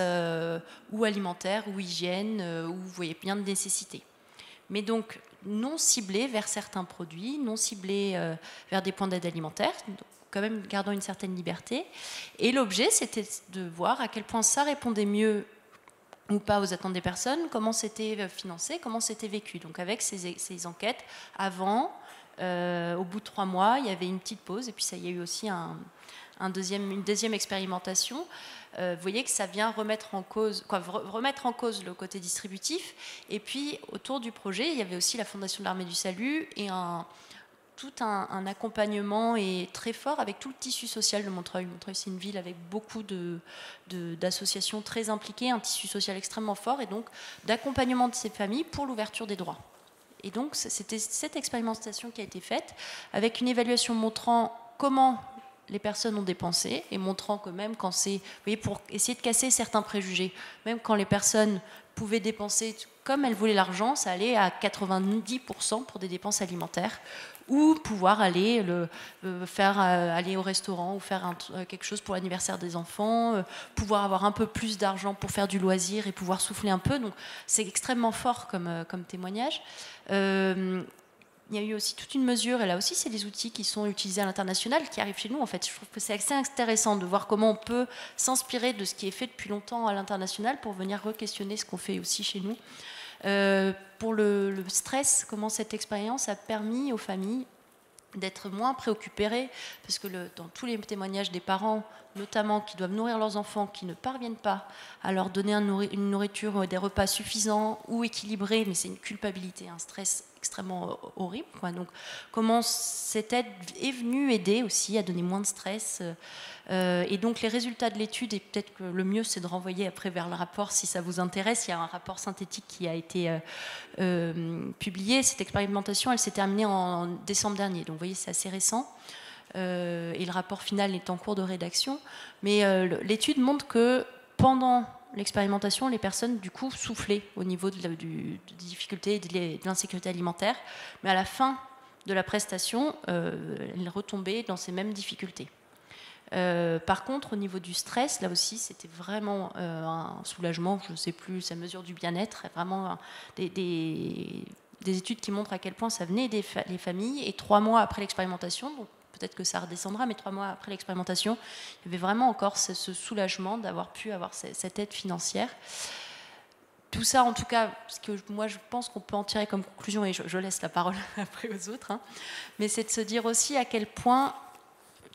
ou alimentaires, ou hygiène, où vous voyez bien de nécessité. Mais donc non ciblée vers certains produits, non ciblée vers des points d'aide alimentaire, donc quand même gardant une certaine liberté. Et l'objet, c'était de voir à quel point ça répondait mieux ou pas aux attentes des personnes, comment c'était financé, comment c'était vécu. Donc avec ces enquêtes, avant, au bout de 3 mois, il y avait une petite pause, et puis ça, il y a eu aussi une deuxième expérimentation. Vous voyez que ça vient remettre en cause le côté distributif. Et puis, autour du projet, il y avait aussi la Fondation de l'Armée du Salut et tout un accompagnement et très fort avec tout le tissu social de Montreuil. Montreuil, c'est une ville avec beaucoup d'associations très impliquées, un tissu social extrêmement fort, et donc d'accompagnement de ces familles pour l'ouverture des droits. Et donc, c'était cette expérimentation qui a été faite, avec une évaluation montrant comment les personnes ont dépensé, et montrant que même quand c'est... Vous voyez, pour essayer de casser certains préjugés, même quand les personnes pouvaient dépenser comme elles voulaient l'argent, ça allait à 90% pour des dépenses alimentaires, ou pouvoir aller aller au restaurant ou faire quelque chose pour l'anniversaire des enfants, pouvoir avoir un peu plus d'argent pour faire du loisir et pouvoir souffler un peu. Donc c'est extrêmement fort comme témoignage. Il y a eu aussi toute une mesure, et là aussi c'est des outils qui sont utilisés à l'international, qui arrivent chez nous en fait. Je trouve que c'est assez intéressant de voir comment on peut s'inspirer de ce qui est fait depuis longtemps à l'international pour venir re-questionner ce qu'on fait aussi chez nous. Pour le stress, comment cette expérience a permis aux familles d'être moins préoccupées, parce que dans tous les témoignages des parents, notamment qui doivent nourrir leurs enfants, qui ne parviennent pas à leur donner une nourriture, des repas suffisants ou équilibrés, mais c'est une culpabilité, un stress extrêmement horrible, quoi. Donc comment cette aide est venue aider aussi à donner moins de stress, et donc les résultats de l'étude, et peut-être que le mieux c'est de renvoyer après vers le rapport si ça vous intéresse. Il y a un rapport synthétique qui a été publié. Cette expérimentation, elle s'est terminée en décembre dernier, donc vous voyez, c'est assez récent. Et le rapport final est en cours de rédaction, mais l'étude montre que pendant l'expérimentation, les personnes du coup soufflaient au niveau des difficultés et de l'insécurité alimentaire, mais à la fin de la prestation, elles retombaient dans ces mêmes difficultés. Par contre, au niveau du stress, là aussi, c'était vraiment un soulagement, je ne sais plus, ça mesure du bien-être, vraiment des études qui montrent à quel point ça venait des les familles. Et 3 mois après l'expérimentation, donc peut-être que ça redescendra, mais 3 mois après l'expérimentation, il y avait vraiment encore ce soulagement d'avoir pu avoir cette aide financière. Tout ça, en tout cas, ce que moi je pense qu'on peut en tirer comme conclusion, et je laisse la parole après aux autres, hein, mais c'est de se dire aussi à quel point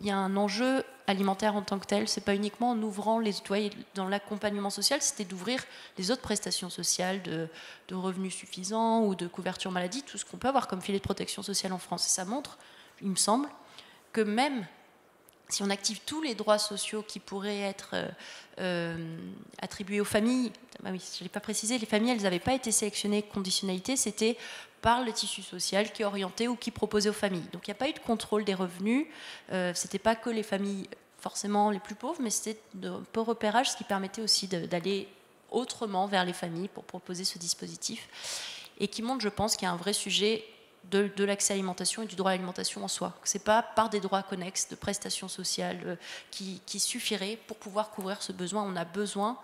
il y a un enjeu alimentaire en tant que tel. C'est pas uniquement en ouvrant les toits dans l'accompagnement social, c'était d'ouvrir les autres prestations sociales de revenus suffisants ou de couverture maladie, tout ce qu'on peut avoir comme filet de protection sociale en France. Et ça montre, il me semble, que même si on active tous les droits sociaux qui pourraient être attribués aux familles, bah oui, je ne l'ai pas précisé, les familles, elles n'avaient pas été sélectionnées conditionnalité, c'était par le tissu social qui orientait ou qui proposait aux familles. Donc il n'y a pas eu de contrôle des revenus, ce n'était pas que les familles forcément les plus pauvres, mais c'était un peu repérage, ce qui permettait aussi d'aller autrement vers les familles pour proposer ce dispositif, et qui montre, je pense, qu'il y a un vrai sujet de l'accès à l'alimentation et du droit à l'alimentation en soi. Ce n'est pas par des droits connexes de prestations sociales qui suffiraient pour pouvoir couvrir ce besoin. On a besoin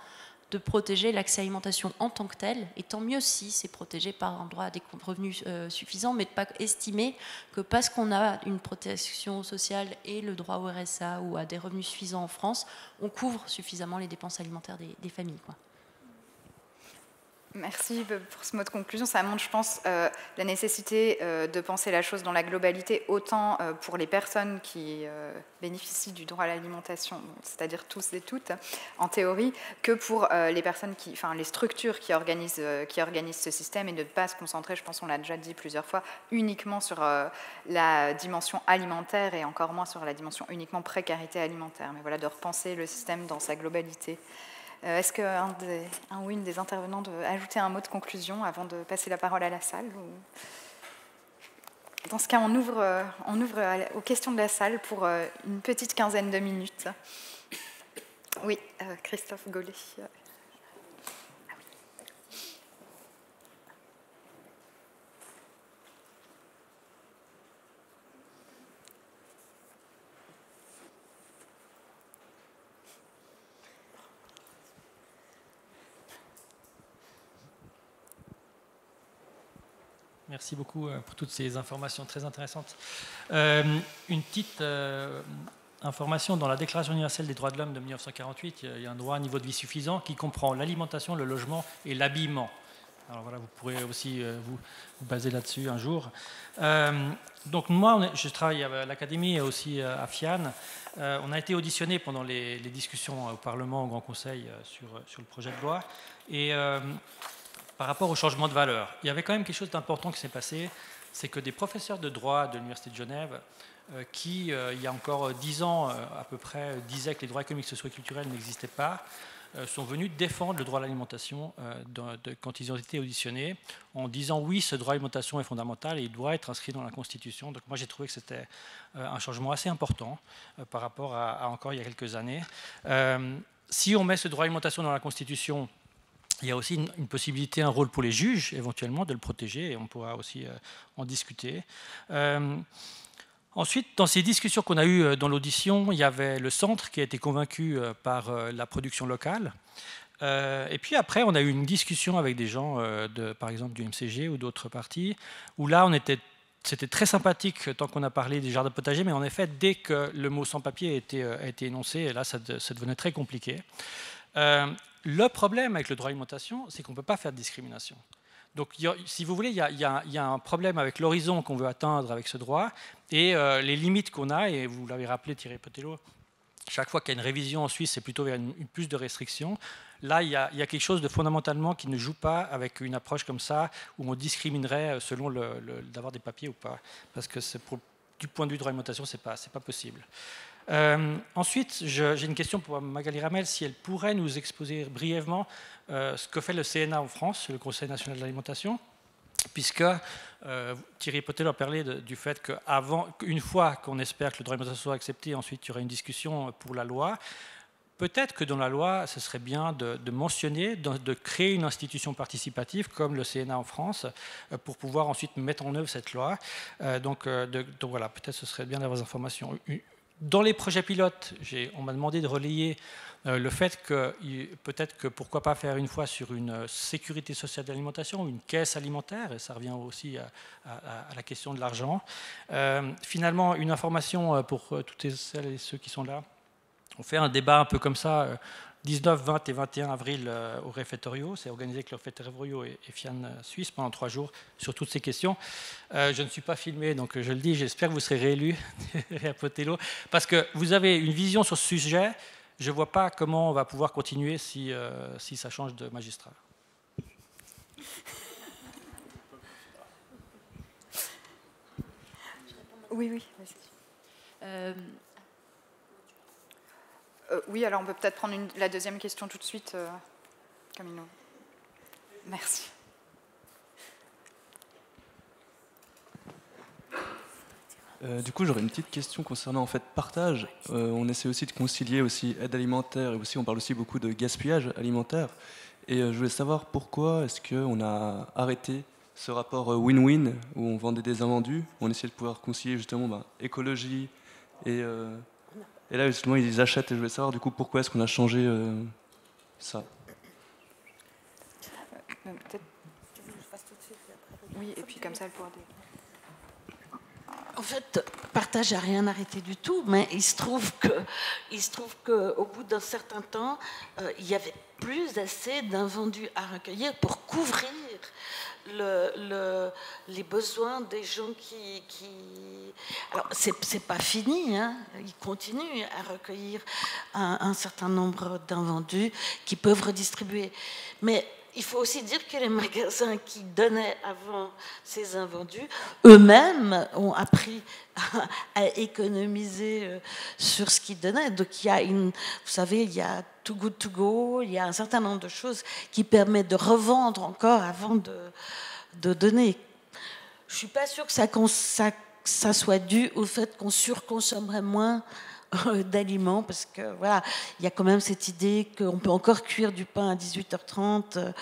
de protéger l'accès à l'alimentation en tant que tel, et tant mieux si c'est protégé par un droit à des revenus suffisants, mais de ne pas estimer que parce qu'on a une protection sociale et le droit au RSA ou à des revenus suffisants en France, on couvre suffisamment les dépenses alimentaires des familles, quoi.
Merci pour ce mot de conclusion. Ça montre, je pense, la nécessité de penser la chose dans la globalité, autant pour les personnes qui bénéficient du droit à l'alimentation, c'est-à-dire tous et toutes, en théorie, que pour les personnes les structures qui organisent ce système, et de ne pas se concentrer, je pense, on l'a déjà dit plusieurs fois, uniquement sur la dimension alimentaire et encore moins sur la dimension uniquement précarité alimentaire. Mais voilà, de repenser le système dans sa globalité. Est-ce qu'un ou une des intervenants veut ajouter un mot de conclusion avant de passer la parole à la salle, ou... Dans ce cas, on ouvre aux questions de la salle pour une petite quinzaine de minutes. Oui, Christophe Gollet.
Merci beaucoup pour toutes ces informations très intéressantes. Une petite information, dans la Déclaration universelle des droits de l'homme de 1948, il y a un droit à un niveau de vie suffisant qui comprend l'alimentation, le logement et l'habillement. Alors voilà, vous pourrez aussi vous baser là-dessus un jour. Donc moi, je travaille à l'Académie et aussi à FIAN. On a été auditionnés pendant les discussions au Parlement, au Grand Conseil, sur le projet de loi. Et par rapport au changement de valeur, il y avait quand même quelque chose d'important qui s'est passé, c'est que des professeurs de droit de l'Université de Genève, qui, il y a encore 10 ans à peu près, disaient que les droits économiques, sociaux et culturels n'existaient pas, sont venus défendre le droit à l'alimentation quand ils ont été auditionnés, en disant oui, ce droit à l'alimentation est fondamental et il doit être inscrit dans la Constitution. Donc moi j'ai trouvé que c'était un changement assez important par rapport à encore il y a quelques années. Si on met ce droit à l'alimentation dans la Constitution, il y a aussi une possibilité, un rôle pour les juges, éventuellement, de le protéger, et on pourra aussi en discuter. Ensuite, dans ces discussions qu'on a eues dans l'audition, il y avait le centre qui a été convaincu par la production locale. Et puis après, on a eu une discussion avec des gens, par exemple du MCG ou d'autres partis, où là, c'était très sympathique tant qu'on a parlé des jardins potagers, mais en effet, dès que le mot sans-papier a été énoncé, là, ça devenait très compliqué. Le problème avec le droit à l'alimentation, c'est qu'on ne peut pas faire de discrimination. Donc, si vous voulez, il y a un problème avec l'horizon qu'on veut atteindre avec ce droit et les limites qu'on a, et vous l'avez rappelé, Thierry Potello, chaque fois qu'il y a une révision en Suisse, c'est plutôt vers une plus de restrictions. Là, il y a quelque chose de fondamentalement qui ne joue pas avec une approche comme ça, où on discriminerait selon d'avoir des papiers ou pas. Parce que du point de vue de droit à l'alimentation, ce n'est pas possible. Ensuite, j'ai une question pour Magali Ramel, si elle pourrait nous exposer brièvement ce que fait le CNA en France, le Conseil national de l'alimentation, puisque Thierry Potello a parlé du fait qu'une fois qu'on espère que le droit à l'alimentation soit accepté, ensuite il y aura une discussion pour la loi. Peut-être que dans la loi, ce serait bien de mentionner, de créer une institution participative comme le CNA en France pour pouvoir ensuite mettre en œuvre cette loi. Donc voilà, peut-être ce serait bien d'avoir des informations. Dans les projets pilotes, on m'a demandé de relayer le fait que peut-être que pourquoi pas faire une fois sur une sécurité sociale d'alimentation, une caisse alimentaire, et ça revient aussi à la question de l'argent. Finalement, une information pour toutes celles et ceux qui sont là. On fait un débat un peu comme ça, 19, 20 et 21 avril au Réfectorio. C'est organisé avec le Réfectorio et FIAN Suisse pendant 3 jours sur toutes ces questions. Je ne suis pas filmé, donc je le dis, j'espère que vous serez réélu, Potello, parce que vous avez une vision sur ce sujet. Je ne vois pas comment on va pouvoir continuer si ça change de magistrat.
Oui, vas-y. Oui, alors on peut peut-être prendre la deuxième question tout de suite, Camino. Merci.
Du coup, j'aurais une petite question concernant en fait partage. On essaie aussi de concilier aussi aide alimentaire et aussi on parle aussi beaucoup de gaspillage alimentaire. Et je voulais savoir pourquoi est-ce qu'on a arrêté ce rapport win-win où on vendait des invendus, où on essayait de pouvoir concilier justement écologie et là justement ils achètent. Et je voulais savoir du coup pourquoi est-ce qu'on a changé ça.
Peut-être. Oui, et puis comme ça elle pourra.
En fait, partage n'a rien arrêté du tout, mais il se trouve qu'au bout d'un certain temps, il y avait plus assez d'invendus à recueillir pour couvrir les besoins des gens qui... Alors, c'est pas fini, hein. Ils continuent à recueillir un certain nombre d'invendus qui peuvent redistribuer. Mais il faut aussi dire que les magasins qui donnaient avant ces invendus, eux-mêmes ont appris à économiser sur ce qu'ils donnaient. Donc il y a vous savez, il y a Too Good To Go, il y a un certain nombre de choses qui permettent de revendre encore avant de donner. Je ne suis pas sûre que ça soit dû au fait qu'on surconsommerait moins d'aliments, parce que voilà, il y a quand même cette idée qu'on peut encore cuire du pain à 18h30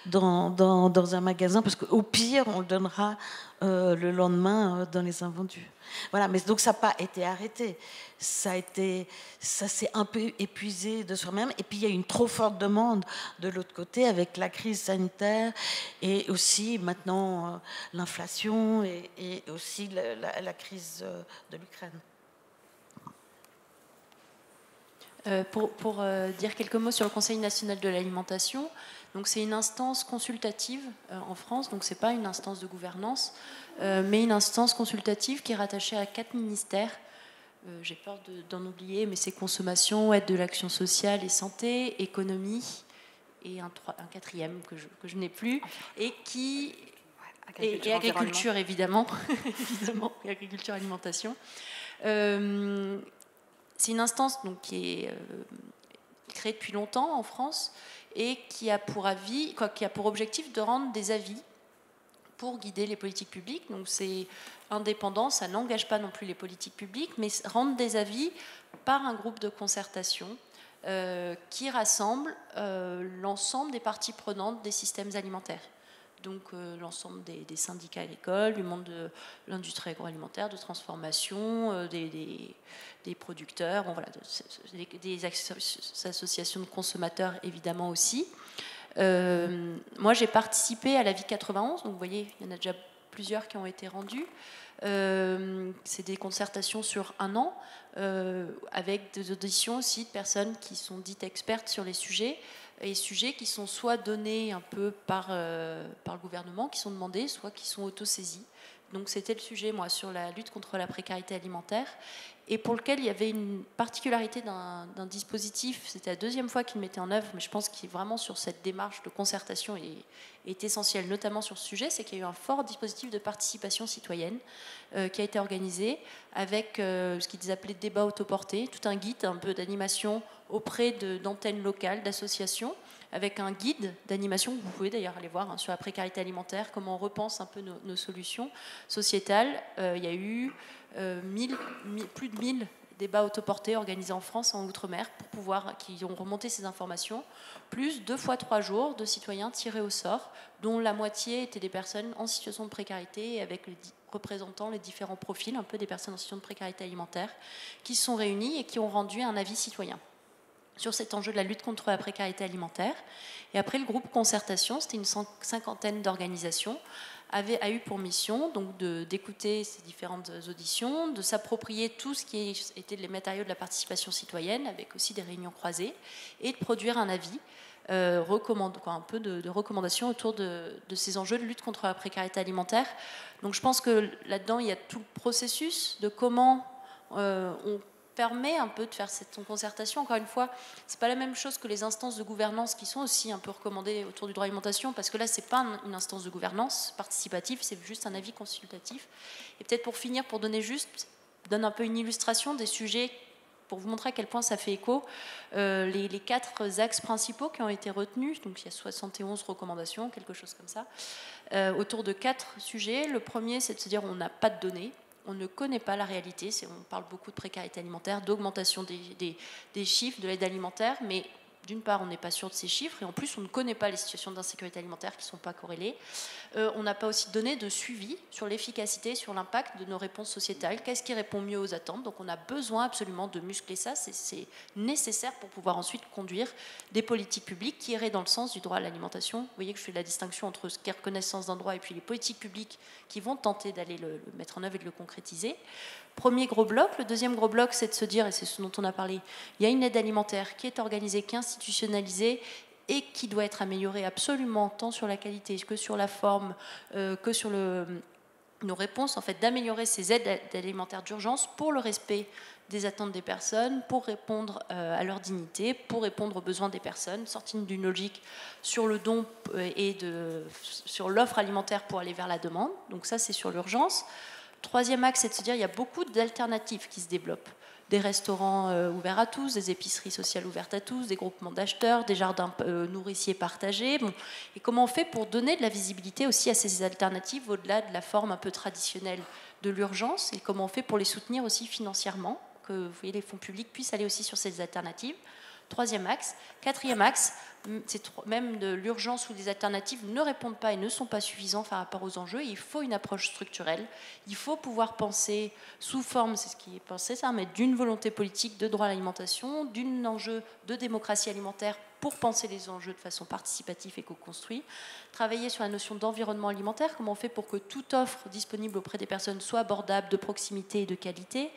dans un magasin, parce qu'au pire, on le donnera le lendemain dans les invendus. Voilà, mais donc ça n'a pas été arrêté. Ça s'est un peu épuisé de soi-même. Et puis il y a une trop forte demande de l'autre côté avec la crise sanitaire et aussi maintenant l'inflation et aussi la crise de l'Ukraine.
Pour dire quelques mots sur le Conseil national de l'alimentation, donc c'est une instance consultative en France, donc c'est pas une instance de gouvernance, mais une instance consultative qui est rattachée à 4 ministères. J'ai peur d'en oublier, mais c'est consommation, aide de l'action sociale et santé, économie, et un quatrième que je n'ai plus, et qui et agriculture évidemment, évidemment, et agriculture alimentation. C'est une instance donc, qui est créée depuis longtemps en France et qui a pour objectif de rendre des avis pour guider les politiques publiques. Donc c'est indépendant, ça n'engage pas non plus les politiques publiques, mais rendre des avis par un groupe de concertation qui rassemble l'ensemble des parties prenantes des systèmes alimentaires. Donc l'ensemble des syndicats agricoles, du monde de l'industrie agroalimentaire, de transformation, des producteurs, bon, voilà, des associations de consommateurs évidemment aussi. Moi j'ai participé à la Vie 91, donc vous voyez, il y en a déjà plusieurs qui ont été rendus. C'est des concertations sur 1 an, avec des auditions aussi de personnes qui sont dites expertes sur les sujets, et sujets qui sont soit donnés un peu par le gouvernement, qui sont demandés, soit qui sont autosaisis. Donc c'était le sujet, moi, sur la lutte contre la précarité alimentaire, et pour lequel il y avait une particularité d'un dispositif. C'était la 2e fois qu'il mettait en œuvre, mais je pense qu'il est vraiment sur cette démarche de concertation est essentiel, notamment sur ce sujet, c'est qu'il y a eu un fort dispositif de participation citoyenne qui a été organisé avec ce qu'ils appelaient débat autoporté, tout un guide un peu d'animation auprès d'antennes locales, d'associations, avec un guide d'animation que vous pouvez d'ailleurs aller voir sur la précarité alimentaire, comment on repense un peu nos solutions sociétales. Il y a eu plus de 1000 débats autoportés organisés en France, en Outre-mer, qui ont remonté ces informations, plus 2 fois 3 jours de citoyens tirés au sort, dont la moitié étaient des personnes en situation de précarité, avec représentant les différents profils, un peu des personnes en situation de précarité alimentaire, qui se sont réunies et qui ont rendu un avis citoyen sur cet enjeu de la lutte contre la précarité alimentaire. Et après, le groupe Concertation, c'était une cinquantaine d'organisations, a eu pour mission donc d'écouter ces différentes auditions, de s'approprier tout ce qui était les matériaux de la participation citoyenne, avec aussi des réunions croisées, et de produire un avis, un peu de recommandations autour de ces enjeux de lutte contre la précarité alimentaire. Donc je pense que là-dedans, il y a tout le processus de comment on permet un peu de faire cette concertation. Encore une fois, c'est pas la même chose que les instances de gouvernance qui sont aussi un peu recommandées autour du droit à l'alimentation, parce que là, c'est pas une instance de gouvernance participative, c'est juste un avis consultatif. Et peut-être pour finir, pour donner un peu une illustration des sujets, pour vous montrer à quel point ça fait écho, les 4 axes principaux qui ont été retenus, donc il y a 71 recommandations, quelque chose comme ça, autour de 4 sujets. Le premier, c'est de se dire on n'a pas de données. On ne connaît pas la réalité, on parle beaucoup de précarité alimentaire, d'augmentation des chiffres de l'aide alimentaire, mais d'une part, on n'est pas sûr de ces chiffres, et en plus, on ne connaît pas les situations d'insécurité alimentaire qui ne sont pas corrélées. On n'a pas aussi de données de suivi sur l'efficacité, sur l'impact de nos réponses sociétales, qu'est-ce qui répond mieux aux attentes. Donc on a besoin absolument de muscler ça, c'est nécessaire pour pouvoir ensuite conduire des politiques publiques qui iraient dans le sens du droit à l'alimentation. Vous voyez que je fais la distinction entre ce qui est reconnaissance d'un droit et puis les politiques publiques qui vont tenter d'aller le mettre en œuvre et de le concrétiser. Premier gros bloc. Le deuxième gros bloc, c'est de se dire, et c'est ce dont on a parlé, il y a une aide alimentaire qui est organisée, qui est institutionnalisée et qui doit être améliorée absolument, tant sur la qualité que sur la forme, que sur nos réponses, en fait, d'améliorer ces aides alimentaires d'urgence pour le respect des attentes des personnes, pour répondre à leur dignité, pour répondre aux besoins des personnes, sortir d'une logique sur le don et sur l'offre alimentaire pour aller vers la demande. Donc ça, c'est sur l'urgence. Troisième axe, c'est de se dire il y a beaucoup d'alternatives qui se développent. Des restaurants ouverts à tous, des épiceries sociales ouvertes à tous, des groupements d'acheteurs, des jardins nourriciers partagés. Bon. Et comment on fait pour donner de la visibilité aussi à ces alternatives au-delà de la forme un peu traditionnelle de l'urgence, et comment on fait pour les soutenir aussi financièrement, que vous voyez, les fonds publics puissent aller aussi sur ces alternatives. Troisième axe. Quatrième axe, même de l'urgence ou des alternatives ne répondent pas et ne sont pas suffisants par rapport aux enjeux. Il faut une approche structurelle. Il faut pouvoir penser sous forme, c'est ce qui est pensé ça, mais d'une volonté politique de droit à l'alimentation, d'un enjeu de démocratie alimentaire pour penser les enjeux de façon participative et co-construite. Travailler sur la notion d'environnement alimentaire, comment on fait pour que toute offre disponible auprès des personnes soit abordable, de proximité et de qualité.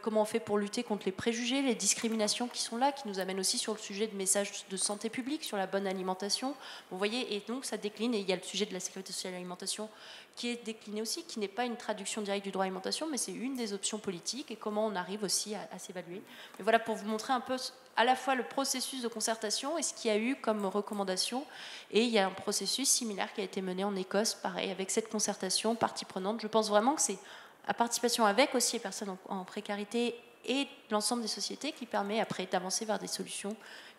Comment on fait pour lutter contre les préjugés, les discriminations qui sont là, qui nous amènent aussi sur le sujet de messages de santé publique, sur la bonne alimentation. Vous voyez, et donc ça décline, et il y a le sujet de la sécurité sociale et l'alimentation qui est décliné aussi, qui n'est pas une traduction directe du droit à l'alimentation, mais c'est une des options politiques, et comment on arrive aussi à s'évaluer. Mais voilà, pour vous montrer un peu à la fois le processus de concertation et ce qu'il y a eu comme recommandation. Et il y a un processus similaire qui a été mené en Écosse, pareil, avec cette concertation, partie prenante. Je pense vraiment que c'est la participation avec aussi les personnes en précarité et l'ensemble des sociétés qui permet après d'avancer vers des solutions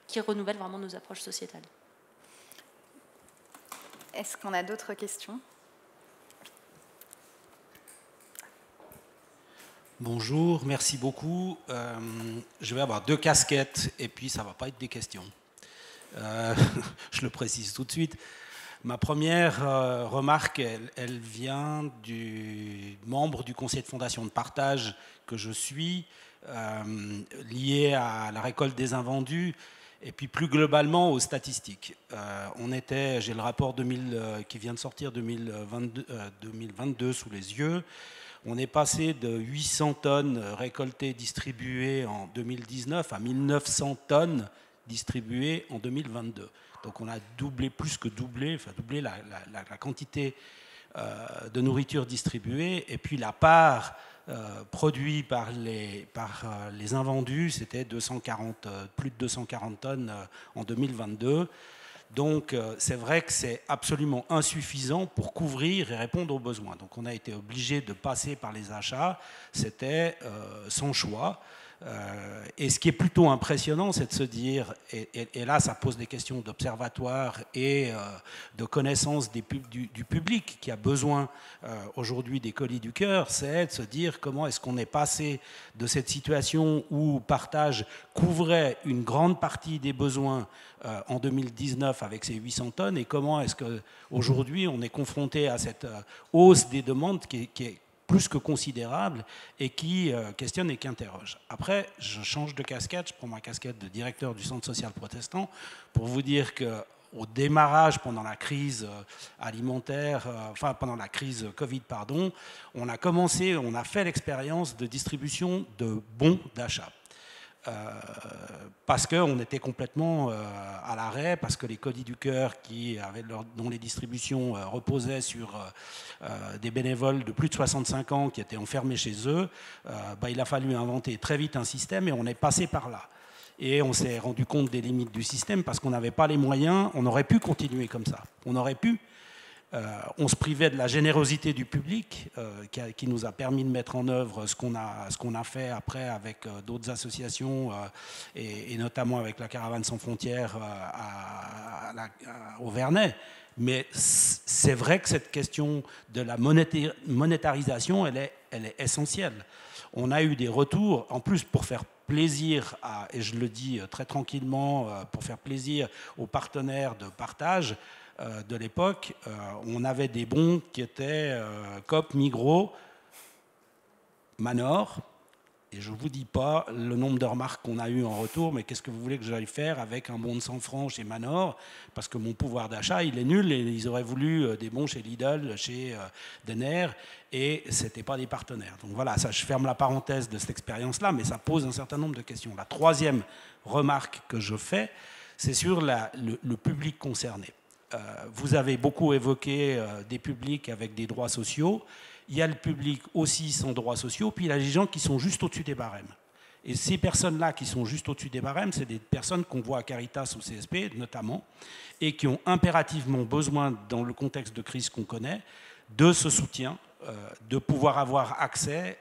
qui renouvellent vraiment nos approches sociétales.
Est-ce qu'on a d'autres questions ?
Bonjour, merci beaucoup. Je vais avoir 2 casquettes et puis ça ne va pas être des questions. Je le précise tout de suite. Ma première remarque, elle vient du membre du conseil de fondation de partage que je suis, lié à la récolte des invendus et puis plus globalement aux statistiques. J'ai le rapport qui vient de sortir 2022 sous les yeux. On est passé de 800 tonnes récoltées, distribuées en 2019 à 1900 tonnes distribuées en 2022. Donc on a doublé, plus que doublé, enfin doublé la quantité de nourriture distribuée. Et puis la part produite par les invendus, c'était plus de 240 tonnes en 2022. Donc c'est vrai que c'est absolument insuffisant pour couvrir et répondre aux besoins. Donc on a été obligé de passer par les achats, c'était sans choix. Et ce qui est plutôt impressionnant, c'est de se dire, et là ça pose des questions d'observatoire et de connaissance du public qui a besoin aujourd'hui des colis du cœur, c'est de se dire comment est-ce qu'on est passé de cette situation où Partage couvrait une grande partie des besoins en 2019 avec ces 800 tonnes et comment est-ce qu'aujourd'hui on est confronté à cette hausse des demandes qui est plus que considérable et qui questionne et qui interroge. Après, je change de casquette, je prends ma casquette de directeur du Centre social protestant pour vous dire qu'au démarrage, pendant la crise alimentaire, enfin pendant la crise Covid, pardon, on a fait l'expérience de distribution de bons d'achat. Parce qu'on était complètement à l'arrêt, parce que les Codis du Cœur, dont les distributions reposaient sur des bénévoles de plus de 65 ans qui étaient enfermés chez eux, il a fallu inventer très vite un système et on est passé par là. Et on s'est rendu compte des limites du système parce qu'on n'avait pas les moyens, on aurait pu continuer comme ça. On se privait de la générosité du public qui nous a permis de mettre en œuvre ce qu'on a fait après avec d'autres associations et notamment avec la Caravane sans frontières au Vernet. Mais c'est vrai que cette question de la monétarisation, elle est essentielle. On a eu des retours, en plus pour faire plaisir, et je le dis très tranquillement, pour faire plaisir aux partenaires de partage, de l'époque, on avait des bons qui étaient Coop, Migros, Manor, et je ne vous dis pas le nombre de remarques qu'on a eu en retour, mais qu'est-ce que vous voulez que j'aille faire avec un bon de 100 francs chez Manor, parce que mon pouvoir d'achat, il est nul, et ils auraient voulu des bons chez Lidl, chez Denner, et ce n'étaient pas des partenaires. Donc voilà, ça, je ferme la parenthèse de cette expérience-là, mais ça pose un certain nombre de questions. La troisième remarque que je fais, c'est sur le public concerné. Vous avez beaucoup évoqué des publics avec des droits sociaux. Il y a le public aussi sans droits sociaux, puis il y a les gens qui sont juste au-dessus des barèmes. Et ces personnes-là qui sont juste au-dessus des barèmes, c'est des personnes qu'on voit à Caritas ou CSP notamment, et qui ont impérativement besoin, dans le contexte de crise qu'on connaît, de ce soutien, de pouvoir avoir accès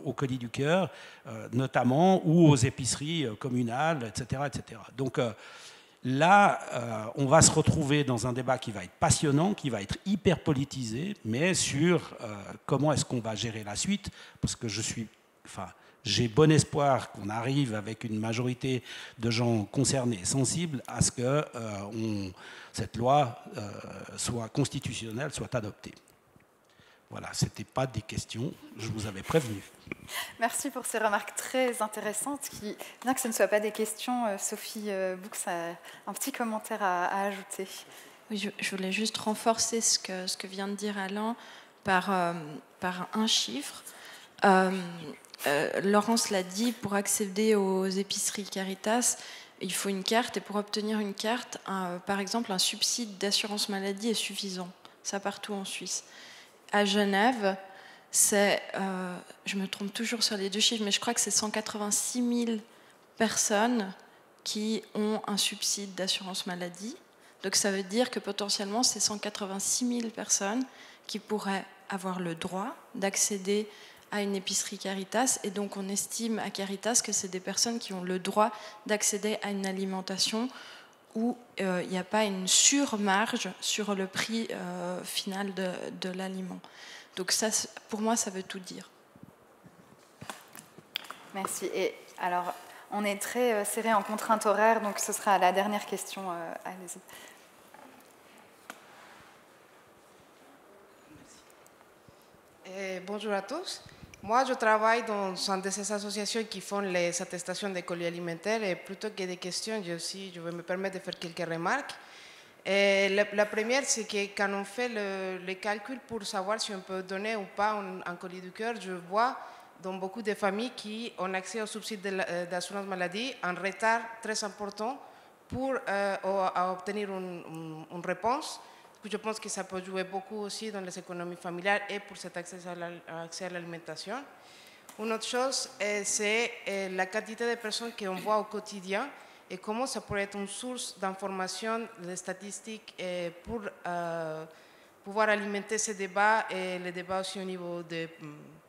aux Colis du Cœur, notamment, ou aux épiceries communales, etc. etc. Donc, là, on va se retrouver dans un débat qui va être passionnant, qui va être hyper politisé, mais sur comment est-ce qu'on va gérer la suite, parce que j'ai bon espoir qu'on arrive avec une majorité de gens concernés et sensibles à ce que cette loi soit constitutionnelle, soit adoptée. Voilà, ce n'était pas des questions, je vous avais prévenu.
Merci pour ces remarques très intéressantes qui, bien que ce ne soit pas des questions, Sophie Boux a un petit commentaire à ajouter.
Oui, je voulais juste renforcer ce que vient de dire Alain par un chiffre. Laurence l'a dit, pour accéder aux épiceries Caritas, il faut une carte, et pour obtenir une carte, par exemple, un subside d'assurance maladie est suffisant. Ça partout en Suisse. À Genève, je me trompe toujours sur les deux chiffres, mais je crois que c'est 186 000 personnes qui ont un subside d'assurance maladie. Donc ça veut dire que potentiellement, c'est 186 000 personnes qui pourraient avoir le droit d'accéder à une épicerie Caritas. Et donc on estime à Caritas que c'est des personnes qui ont le droit d'accéder à une alimentation où il n'y a pas une surmarge sur le prix final de l'aliment. Donc ça, pour moi, ça veut tout dire.
Merci. Et alors, on est très serré en contrainte horaire, donc ce sera la dernière question. Allez-y.
Bonjour à tous. Moi, je travaille dans une de ces associations qui font les attestations des colis alimentaires et plutôt que des questions, je vais me permettre de faire quelques remarques. La première, c'est que quand on fait le calcul pour savoir si on peut donner ou pas un colis du cœur, je vois dans beaucoup de familles qui ont accès au subside d'assurance maladie un retard très important pour obtenir une réponse. Je pense que ça peut jouer beaucoup aussi dans les économies familiales et pour cet accès à l'alimentation. Une autre chose, c'est la quantité de personnes qu'on voit au quotidien et comment ça pourrait être une source d'information, de statistiques pour pouvoir alimenter ces débats et les débats aussi au niveau du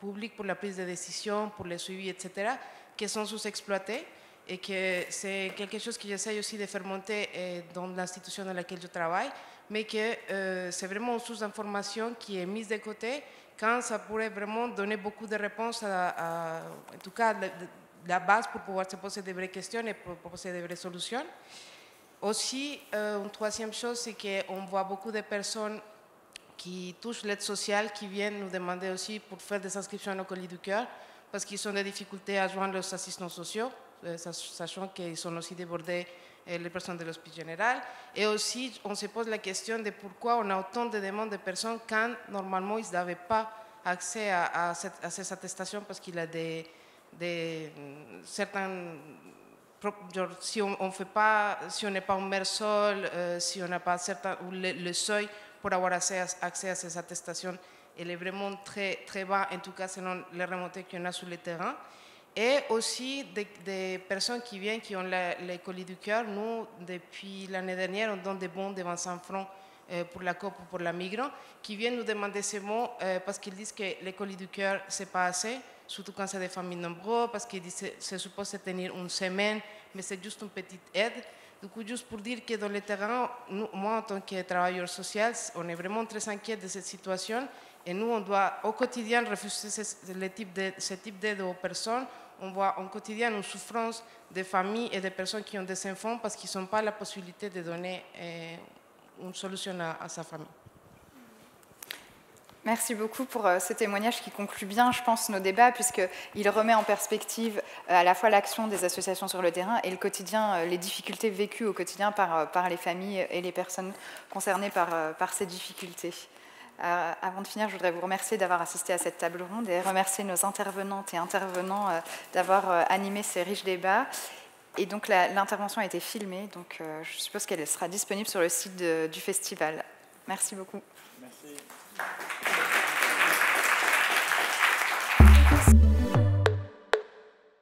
public pour la prise de décision, pour le suivi, etc., qui sont sous-exploités et que c'est quelque chose que j'essaie aussi de faire monter dans l'institution dans laquelle je travaille, mais que c'est vraiment une source d'information qui est mise de côté quand ça pourrait vraiment donner beaucoup de réponses, en tout cas la base pour pouvoir se poser de vraies questions et pour proposer de vraies solutions. Aussi, une troisième chose, c'est qu'on voit beaucoup de personnes qui touchent l'aide sociale, qui viennent nous demander aussi pour faire des inscriptions au colis du cœur, parce qu'ils ont des difficultés à joindre leurs assistants sociaux, sachant qu'ils sont aussi débordés les personnes de l'Hospice général. Et aussi, on se pose la question de pourquoi on a autant de demandes de personnes quand normalement ils n'avaient pas accès à ces attestations parce qu'il y a certains... Genre, si on fait pas, si on n'est pas en mer sol, si on n'a pas le seuil pour avoir accès à ces attestations, il est vraiment très, très bas, en tout cas selon les remontées qu'on a sur le terrain. Et aussi des personnes qui viennent, qui ont les colis du cœur. Nous, depuis l'année dernière, on donne des bons de 25 francs pour la COP ou pour la migrant, qui viennent nous demander ces mots parce qu'ils disent que les colis du cœur, ce n'est pas assez, surtout quand c'est des familles nombreuses, parce qu'ils disent que c'est supposé tenir une semaine, mais c'est juste une petite aide. Du coup, juste pour dire que dans le terrain, moi, en tant que travailleur social, on est vraiment très inquiet de cette situation. Et nous, on doit au quotidien refuser ce type d'aide aux personnes. On voit au quotidien une souffrance des familles et des personnes qui ont des enfants parce qu'ils n'ont pas la possibilité de donner une solution à sa famille.
Merci beaucoup pour ce témoignage qui conclut bien, je pense, nos débats, puisqu'il remet en perspective à la fois l'action des associations sur le terrain et le quotidien, les difficultés vécues au quotidien par les familles et les personnes concernées par ces difficultés. Avant de finir, je voudrais vous remercier d'avoir assisté à cette table ronde et remercier nos intervenantes et intervenants d'avoir animé ces riches débats. Et donc l'intervention a été filmée, donc je suppose qu'elle sera disponible sur le site du festival. Merci beaucoup.
Merci.